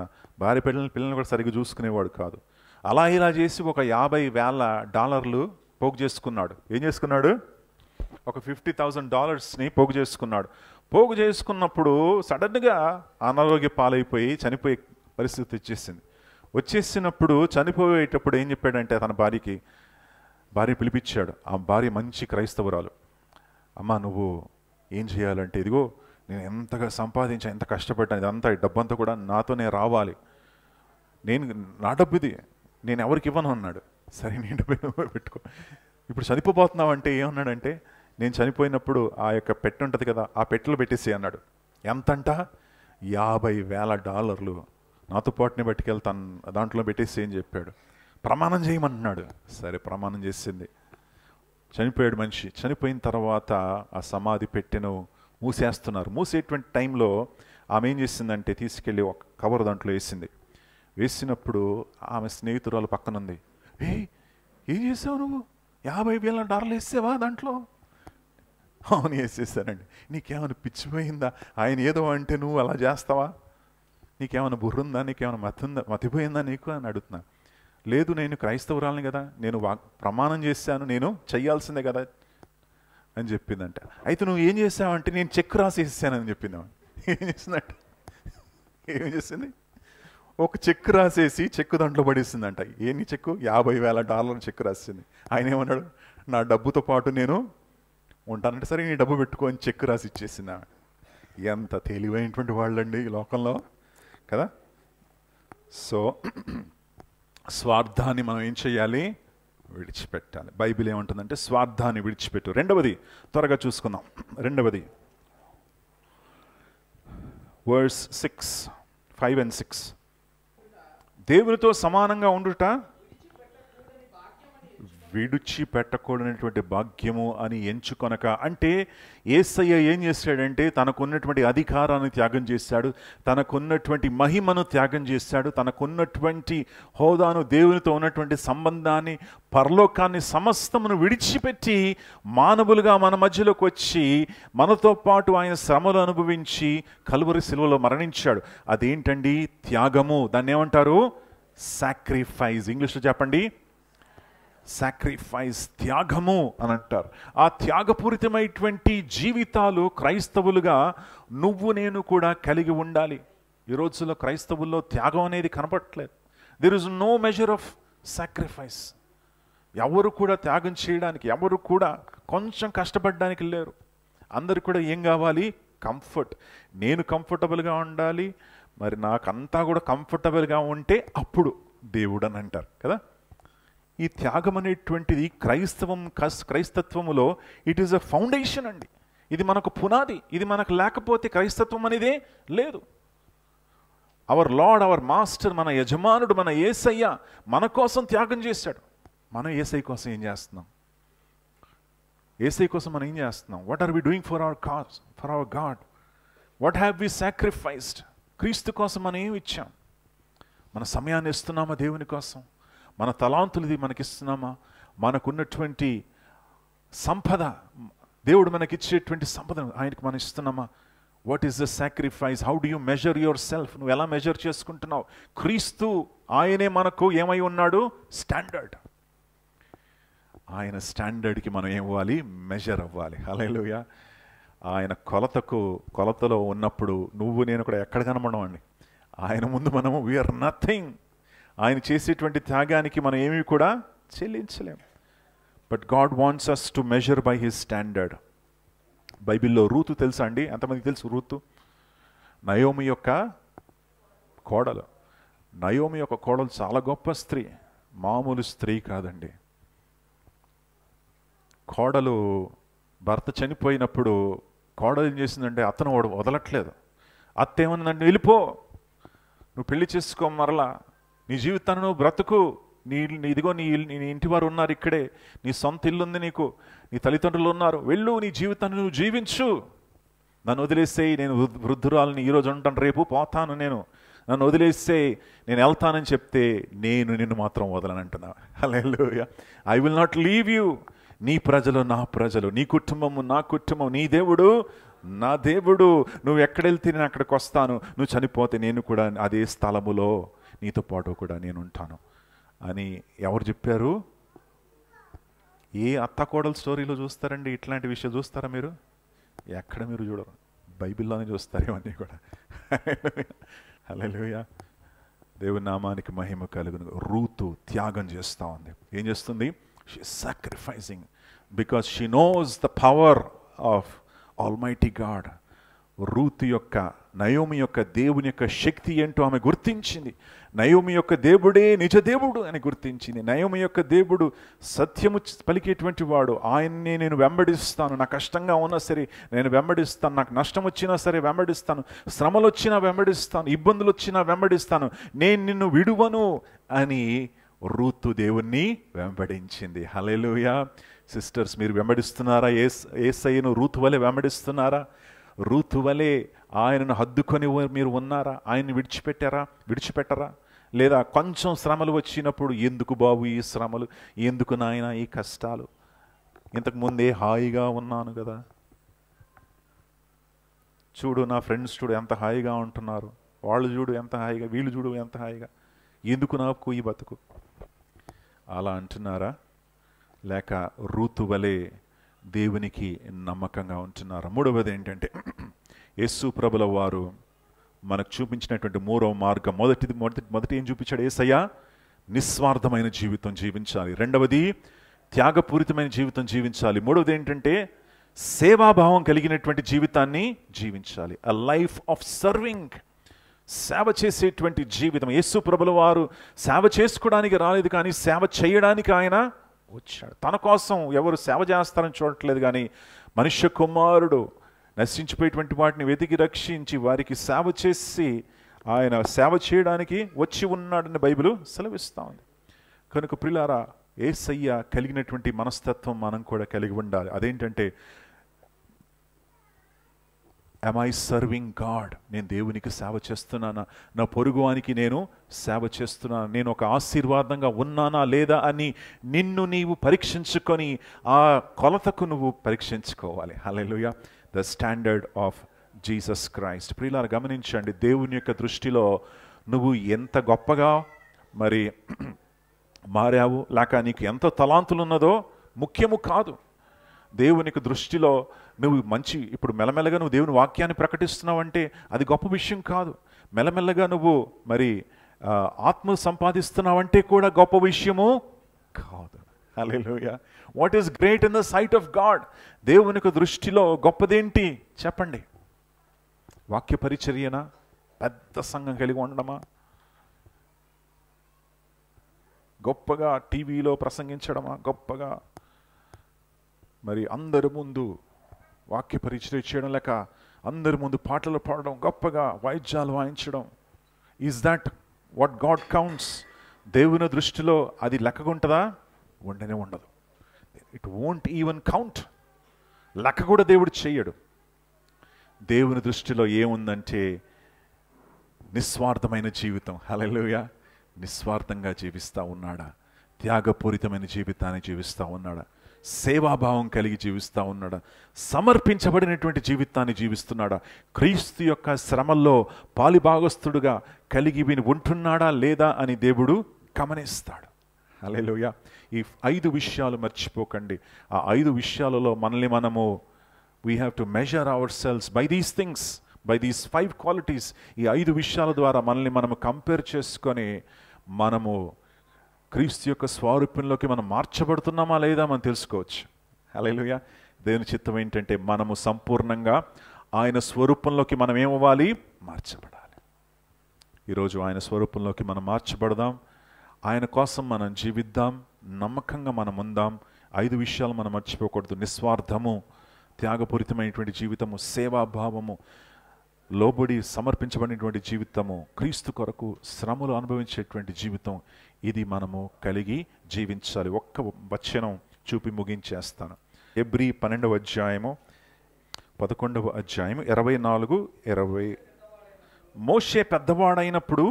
A: భార్య పిల్లల్ని కూడా సరిగ్గా చూసుకునేవాడు కాదు. అలా ఇలా చేసి ఒక $50,000 పోగు చేసుకున్నాడు. ఏం చేసుకున్నాడు? ఒక $50,000 పోగు చేసుకున్నాడు. పోగు చేసుకున్నప్పుడు సడన్గా అనారోగ్య పాలైపోయి చనిపోయే పరిస్థితి వచ్చేసినప్పుడు చనిపోయేటప్పుడు ఏం చెప్పాడంటే తన భార్య పిలిపించాడు. ఆ భార్య మంచి క్రైస్తవురాలు. అమ్మ, నువ్వు ఏం చేయాలంటే, ఇదిగో నేను ఎంతగా సంపాదించా, ఎంత కష్టపడ్డాను, ఇదంతా ఈ డబ్బంతా కూడా నాతోనే రావాలి, నా డబ్బు ఇది, నేను ఎవరికి ఇవ్వను అన్నాడు. సరే, నీ డబ్బు పెట్టుకో. ఇప్పుడు చనిపోతున్నావు అంటే ఏమన్నాడంటే, నేను చనిపోయినప్పుడు ఆ యొక్క పెట్టె ఉంటుంది కదా, ఆ పెట్టెలో పెట్టేసి అన్నాడు. ఎంతంట? $50,000 నాతో పాటునే పట్టుకెళ్తాను, దాంట్లో పెట్టేసి అని చెప్పాడు. ప్రమాణం చేయమన్నాడు. సరే, ప్రమాణం చేసింది. చనిపోయాడు మనిషి. చనిపోయిన తర్వాత ఆ సమాధి పెట్టెను మూసేస్తున్నారు. మూసేటువంటి టైంలో ఆమె ఏం చేసిందంటే తీసుకెళ్ళి ఒక కవర్ దాంట్లో వేసినప్పుడు ఆమె స్నేహితురాలు పక్కనుంది. ఏం చేసావు నువ్వు? $50,000 వేసావా దాంట్లో? అవును, వేసేసానండి. నీకేమైనా పిచ్చిపోయిందా? ఆయన ఏదో అంటే నువ్వు అలా చేస్తావా? నీకేమైనా బుర్రుందా? నీకేమైనా మతిపోయిందా నీకు అని అడుగుతున్నా. లేదు, నేను క్రైస్తవురాలని కదా, నేను ప్రమాణం చేశాను, నేను చెయ్యాల్సిందే కదా అని చెప్పిందంట. అయితే నువ్వు ఏం చేసావంటే, నేను చెక్ రాసేసానని చెప్పింది. ఏం చేసింది? ఒక చెక్ రాసేసి చెక్కు దాంట్లో పడేసిందంట. ఏంటి చెక్కు? $50,000 చెక్ రాసింది. ఆయన ఏమన్నాడు? నా డబ్బుతో పాటు నేను ఉంటానంటే, సరే నీ డబ్బు పెట్టుకొని చెక్ రాసి ఇచ్చేసింది. ఎంత తెలివైనటువంటి వాళ్ళండి ఈ లోకంలో కదా. సో స్వార్థాన్ని మనం ఏం చేయాలి? విడిచిపెట్టాలి. బైబిల్ ఏమంటుందంటే స్వార్థాన్ని విడిచిపెట్టు. రెండవది త్వరగా చూసుకుందాం. రెండవది వర్స్ 5 and 6. దేవునితో సమానంగా ఉండుట విడిచిపెట్టకూడనటువంటి భాగ్యము అని ఎంచుకొనక. అంటే యేసయ్య ఏం చేశాడంటే తనకున్నటువంటి అధికారాన్ని త్యాగం చేశాడు, తనకున్నటువంటి మహిమను త్యాగం చేశాడు, తనకున్నటువంటి హోదాను, దేవునితో ఉన్నటువంటి సంబంధాన్ని, పరలోకాన్ని, సమస్తమును విడిచిపెట్టి మానవులుగా మన మధ్యలోకి వచ్చి మనతో పాటు ఆయన శ్రమలు అనుభవించి కల్వరి శిలువలో మరణించాడు. అదేంటండి? త్యాగము. దాన్ని ఏమంటారు? సాక్రిఫైస్. ఇంగ్లీష్లో చెప్పండి. సాక్రిఫైస్, త్యాగము అని అంటారు. ఆ త్యాగపూరితమైనటువంటి జీవితాలు క్రైస్తవులుగా నువ్వు నేను కూడా కలిగి ఉండాలి. ఈ రోజుల్లో క్రైస్తవుల్లో త్యాగం అనేది కనపడట్లేదు. There is no measure of sacrifice. ఎవరు కూడా త్యాగం చేయడానికి, ఎవరు కూడా కొంచెం కష్టపడడానికి లేరు. అందరు కూడా ఏం కావాలి? కంఫర్ట్. నేను కంఫర్టబుల్గా ఉండాలి, మరి నాకంతా కూడా కంఫర్టబుల్గా ఉంటే అప్పుడు దేవుడు అని అంటారు కదా. ఈ త్యాగం అనేటువంటిది క్రైస్తత్వములో ఇట్ ఈస్ అ ఫౌండేషన్ అండి. ఇది మనకు పునాది. ఇది మనకు లేకపోతే క్రైస్తత్వం అనేదే లేదు. అవర్ లార్డ్, అవర్ మాస్టర్, మన యజమానుడు, మన యేసయ్య మన కోసం త్యాగం చేశాడు. మనం యేసయ్య కోసం ఏం చేస్తున్నాం? యేసయ్య కోసం మనం ఏం చేస్తున్నాం? What are we doing for our cause, for our God? What have we sacrificed? క్రీస్తు కోసం మనం ఏమి ఇచ్చాం? మన సమయాన్ని ఇస్తున్నామా దేవుని కోసం? మన తలాంతులది మనకిస్తున్నామా? మనకున్నటువంటి సంపద, దేవుడు మనకిచ్చేటువంటి సంపదను ఆయనకు మనం ఇస్తున్నామా? What is the sacrifice? How do you measure yourself? నువ్వు ఎలా మెజర్ చేసుకుంటున్నావు? క్రీస్తు ఆయనే మనకు ఏమై ఉన్నాడు? స్టాండర్డ్. ఆయన స్టాండర్డ్కి మనం ఏమవ్వాలి? మెజర్ అవ్వాలి. హల్లెలూయా. ఆయన కొలతలో ఉన్నప్పుడు నువ్వు నేను కూడా ఎక్కడ కనబడమండి. ఆయన ముందు మనము వీఆర్ నథింగ్. ఆయన చేసేటువంటి త్యాగానికి మనం ఏమీ కూడా చెల్లించలేం. But God wants us to measure by his standard. బైబిల్లో రూతు తెలుసా అండి? ఎంతమందికి తెలుసు రూతు? నయోమి యొక్క కోడలు. నయోమి యొక్క కోడలు చాలా గొప్ప స్త్రీ, మామూలు స్త్రీ కాదండి. కోడలు భర్త చనిపోయినప్పుడు కోడలు ఏం చేసిందంటే అతను వదలట్లేదు. అత్త ఏమన్నదంటే, వెళ్ళిపో, నువ్వు పెళ్లి చేసుకో, మరలా నీ జీవితాన్ని నువ్వు బ్రతుకు, ఇదిగో నీ ఇంటి వారు ఉన్నారు ఇక్కడే, నీ సొంత ఇల్లు ఉంది నీకు, నీ తల్లిదండ్రులు ఉన్నారు, వెళ్ళు, నీ జీవితాన్ని నువ్వు జీవించు, నన్ను వదిలేసేయి, నేను వృద్ధురాలని ఈరోజు ఉంటాను, రేపు పోతాను, నన్ను వదిలేసేయి, నేను వెళ్తానని చెప్తే నేను నిన్ను మాత్రం వదలనంటున్నా. Hallelujah. I will not leave you. నీ ప్రజలు నా ప్రజలు, నీ కుటుంబము నా కుటుంబం, నీ దేవుడు నా దేవుడు, నువ్వు ఎక్కడెళ్తే నేను అక్కడికి వస్తాను, నువ్వు చనిపోతే నేను కూడా అదే స్థలములో నీతో పాటు కూడా నేను ఉంటాను అని ఎవరు చెప్పారు? ఏ అత్త కోడల స్టోరీలో చూస్తారండి ఇట్లాంటి విషయం? చూస్తారా మీరు? ఎక్కడ మీరు చూడరు, బైబిల్లోనే చూస్తారు ఇవన్నీ కూడా. హల్లెలూయా. దేవుని నామానికి మహిమ కలుగును. రూతు త్యాగం చేస్తూ ఉంది. ఏం చేస్తుంది? She is sacrificing because she knows the power of almighty God. Ruth యొక్క, నయోమి యొక్క దేవుని యొక్క శక్తి ఏంటో ఆమె గుర్తించింది. నయోమి యొక్క దేవుడే నిజ దేవుడు అని గుర్తించింది. నయోమి యొక్క దేవుడు సత్యము పలికేటువంటి వాడు. ఆయన్నే నేను వెంబడిస్తాను, నాకు కష్టంగా ఉన్నా సరే నేను వెంబడిస్తాను, నాకు నష్టం వచ్చినా సరే వెంబడిస్తాను, శ్రమలు వచ్చినా వెంబడిస్తాను, ఇబ్బందులు వచ్చినా వెంబడిస్తాను, నేను నిన్ను విడువను అని రూతు దేవుణ్ణి వెంబడించింది. హల్లెలూయా. సిస్టర్స్, మీరు వెంబడిస్తున్నారా? యేసయ్యను రూతు వలె వెంబడిస్తున్నారా? రూతు వలె ఆయనను హద్దుకొని మీరు ఉన్నారా? ఆయన్ని విడిచిపెట్టరా? లేదా కొంచెం శ్రమలు వచ్చినప్పుడు, ఎందుకు బాబు ఈ శ్రమలు, ఎందుకు నాయన ఈ కష్టాలు, ఇంతకుముందే హాయిగా ఉన్నాను కదా, చూడు నా ఫ్రెండ్స్ చూడు ఎంత హాయిగా ఉంటున్నారు, వాళ్ళు చూడు ఎంత హాయిగా, వీళ్ళు చూడు ఎంత హాయిగా, ఎందుకు నాకు ఈ బతుకు, అలా అంటున్నారా? లేక రూతు వలె దేవునికి నమ్మకంగా ఉంటున్నారా? మూడవది ఏంటంటే, యేసు ప్రభుల వారు మనకు చూపించినటువంటి మూడవ మార్గం, మొదటి ఏం చూపించాడు? యేసయ్య నిస్వార్థమైన జీవితం జీవించాలి. రెండవది త్యాగపూరితమైన జీవితం జీవించాలి. మూడవది ఏంటంటే సేవాభావం కలిగినటువంటి జీవితాన్ని జీవించాలి. A life of serving. సేవ చేసేటువంటి జీవితం. యేసు ప్రభుల వారు సేవ చేసుకోవడానికి రాలేదు, కానీ సేవ చేయడానికి ఆయన వచ్చాడు. తన కోసం ఎవరు సేవ చేస్తారని చూడట్లేదు, కానీ మనుష్య కుమారుడు నశించిపోయేటువంటి వాటిని వెతికి రక్షించి వారికి సేవ చేసి ఆయన సేవ చేయడానికి వచ్చి ఉన్నాడని బైబిల్ సెలవిస్తూ ఉంది. కనుక ప్రియులారా, యేసయ్య కలిగినటువంటి మనస్తత్వం మనం కూడా కలిగి ఉండాలి. అదేంటంటే, am I serving God? నేను దేవునికి సేవ చేస్తున్నానా? నా పొరుగువానికి నేను సేవ చేస్తున్నానా? నేను ఒక ఆశీర్వాదంగా ఉన్నానా లేదా అని నిన్ను నీవు పరీక్షించుకొని ఆ కొలతకు నువ్వు పరీక్షించుకోవాలి. Hallelujah. The standard of Jesus Christ. ప్రియులారా, గమనించండి, దేవుని యొక్క దృష్టిలో నువ్వు ఎంత గొప్పగా మరి మారావు, లేక నీకు ఎంత తలాంతులు ఉన్నదో ముఖ్యము కాదు. దేవునికి దృష్టిలో నువ్వు ఇప్పుడు మెల్లమెల్లగా నువ్వు దేవుని వాక్యాన్ని ప్రకటిస్తున్నావు అంటే అది గొప్ప విషయం కాదు. మెల్లమెల్లగా నువ్వు మరి ఆత్మ సంపాదిస్తున్నావంటే కూడా గొప్ప విషయము కాదు. Hallelujah. What is great in the sight of God? దేవునికి దృష్టిలో గొప్పదేంటి చెప్పండి? వాక్య పరిచర్యనా? పెద్ద సంఘం కలిగి ఉండడమా? గొప్పగా టీవీలో ప్రసంగించడమా? గొప్పగా మరి అందరి ముందు వాక్య పరిచయం చేయడం, లేక అందరి ముందు పాటలు పాడడం, గొప్పగా వాయిద్యాలు వాయించడం? Is that what God counts? దేవుని దృష్టిలో అది లెక్కగుంటుందా? ఉండనే ఉండదు. It won't even count. లెక్క కూడా దేవుడు చెయ్యడు. దేవుని దృష్టిలో ఏముందంటే నిస్వార్థమైన జీవితం. హల్లెలూయా. నిస్వార్థంగా జీవిస్తూ ఉన్నాడా? త్యాగపూరితమైన జీవితాన్ని జీవిస్తూ ఉన్నాడా? సేవాభావం కలిగి జీవిస్తూ ఉన్నాడా? సమర్పించబడినటువంటి జీవితాన్ని జీవిస్తున్నాడా? క్రీస్తు యొక్క శ్రమల్లో పాలిభాగస్తుడుగా కలిగి ఉంటున్నాడా లేదా అని దేవుడు గమనిస్తాడు. హల్లెలూయా. ఈ 5 విషయాలు మర్చిపోకండి. ఆ 5 విషయాలలో మనల్ని మనము we have to measure our selves by these things, by these 5 qualities. ఈ 5 విషయాల ద్వారా మనల్ని మనము కంపేర్ చేసుకొని మనము క్రీస్తు యొక్క స్వరూపంలోకి మనం మార్చబడుతున్నామా లేదా మనం తెలుసుకోవచ్చు. హల్లెలూయా. దేవుని చిత్తం ఏంటంటే మనము సంపూర్ణంగా ఆయన స్వరూపంలోకి మనం ఏమవ్వాలి? మార్చబడాలి. ఈరోజు ఆయన స్వరూపంలోకి మనం మార్చబడదాం. ఆయన కోసం మనం జీవిద్దాం. నమ్మకంగా మనం ఉందాం. 5 విషయాలు మనం మర్చిపోకూడదు. నిస్వార్థము, త్యాగపూరితమైనటువంటి జీవితము, సేవాభావము, లోబడి సమర్పించబడినటువంటి జీవితము, క్రీస్తు కొరకు శ్రమలు అనుభవించేటువంటి జీవితం, ఇది మనము కలిగి జీవించాలి. ఒక్క వచనం చూపి ముగించేస్తాను. హెబ్రీ 12వ అధ్యాయము 11వ అధ్యాయము 24-20. మోషే పెద్దవాడైనప్పుడు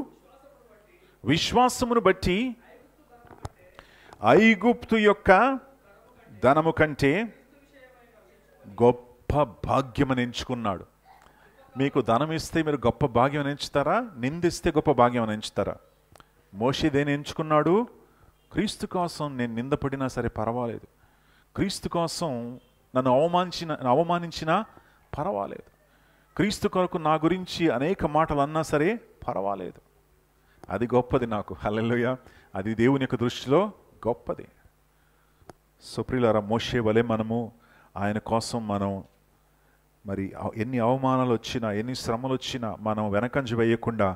A: విశ్వాసమును బట్టి ఐగుప్తు యొక్క ధనము కంటే గొప్ప భాగ్యమని ఎంచుకున్నాడు. మీకు ధనం ఇస్తే మీరు గొప్ప భాగ్యం ఎంచుతారా? నిందిస్తే గొప్ప భాగ్యం ఎంచుతారా? మోషే దేని ఎంచుకున్నాడు? క్రీస్తు కోసం నేను నిందపడినా సరే పర్వాలేదు, క్రీస్తు కోసం నన్ను అవమానించినా పర్వాలేదు, క్రీస్తు కొరకు నా గురించి అనేక మాటలు అన్నా సరే పర్వాలేదు. అది గొప్పది నాకు. హల్లెలూయా. అది దేవుని యొక్క దృష్టిలో గొప్పది. సో ప్రియులారా, మోషే వలె మనము ఆయన కోసం మనం మరి ఎన్ని అవమానాలు వచ్చినా, ఎన్ని శ్రమలు వచ్చినా మనం వెనకంజ వేయకుండా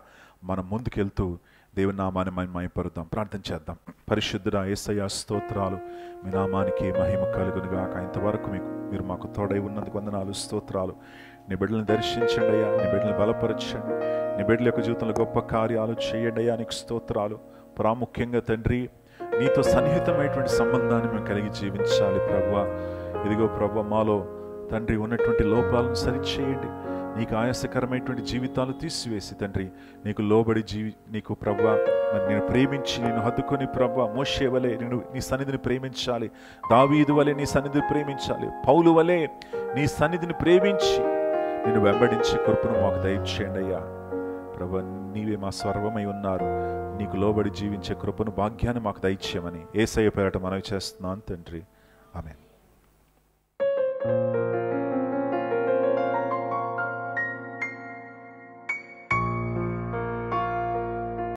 A: మనం ముందుకెళ్తూ దేవుని నామాన్ని మహిమపరుద్దాం. ప్రార్థన చేద్దాం. పరిశుద్ధుడా యేసయ్యా, స్తోత్రాలు. మీ నామానికి మహిమ కలుగునుగాక. ఇంతవరకు మీరు మాకు తోడై ఉన్నందుకు వందనాలు, స్తోత్రాలు. నీ బిడ్డలను దర్శించండి అయ్యా, నీ బిడ్డలను బలపరచండి, నీ బిడ్డల యొక్క జీవితంలో గొప్ప కార్యాలు చేయండి అయ్యా. నీకు స్తోత్రాలు. ప్రాముఖ్యంగా తండ్రి, నీతో సన్నిహితమైనటువంటి సంబంధాన్ని మేము కలిగి జీవించాలి ప్రభువా. ఇదిగో ప్రభువా, మాలో తండ్రి ఉన్నటువంటి లోపాలను సరిచేయండి. నీకు ఆయాసకరమైనటువంటి జీవితాలు తీసివేసి తండ్రి నీకు లోబడి నీకు ప్రభువా మరి నేను ప్రేమించి నేను హత్తుకొని ప్రభువా, మోషే వలె నేను నీ సన్నిధిని ప్రేమించాలి, దావీదు వలె నీ సన్నిధిని ప్రేమించాలి, పౌలు వలె నీ సన్నిధిని ప్రేమించి నేను వెంబడించి కృపను మాకు దయచేయండి అయ్యా. ప్రభువా, నీవే మా సర్వమై ఉన్నారు. నీకు లోబడి జీవించే కృపను, భాగ్యాన్ని మాకు దయచేయమని యేసయ్య పేరట మనవి చేస్తున్నాను తండ్రి. ఆమేన్.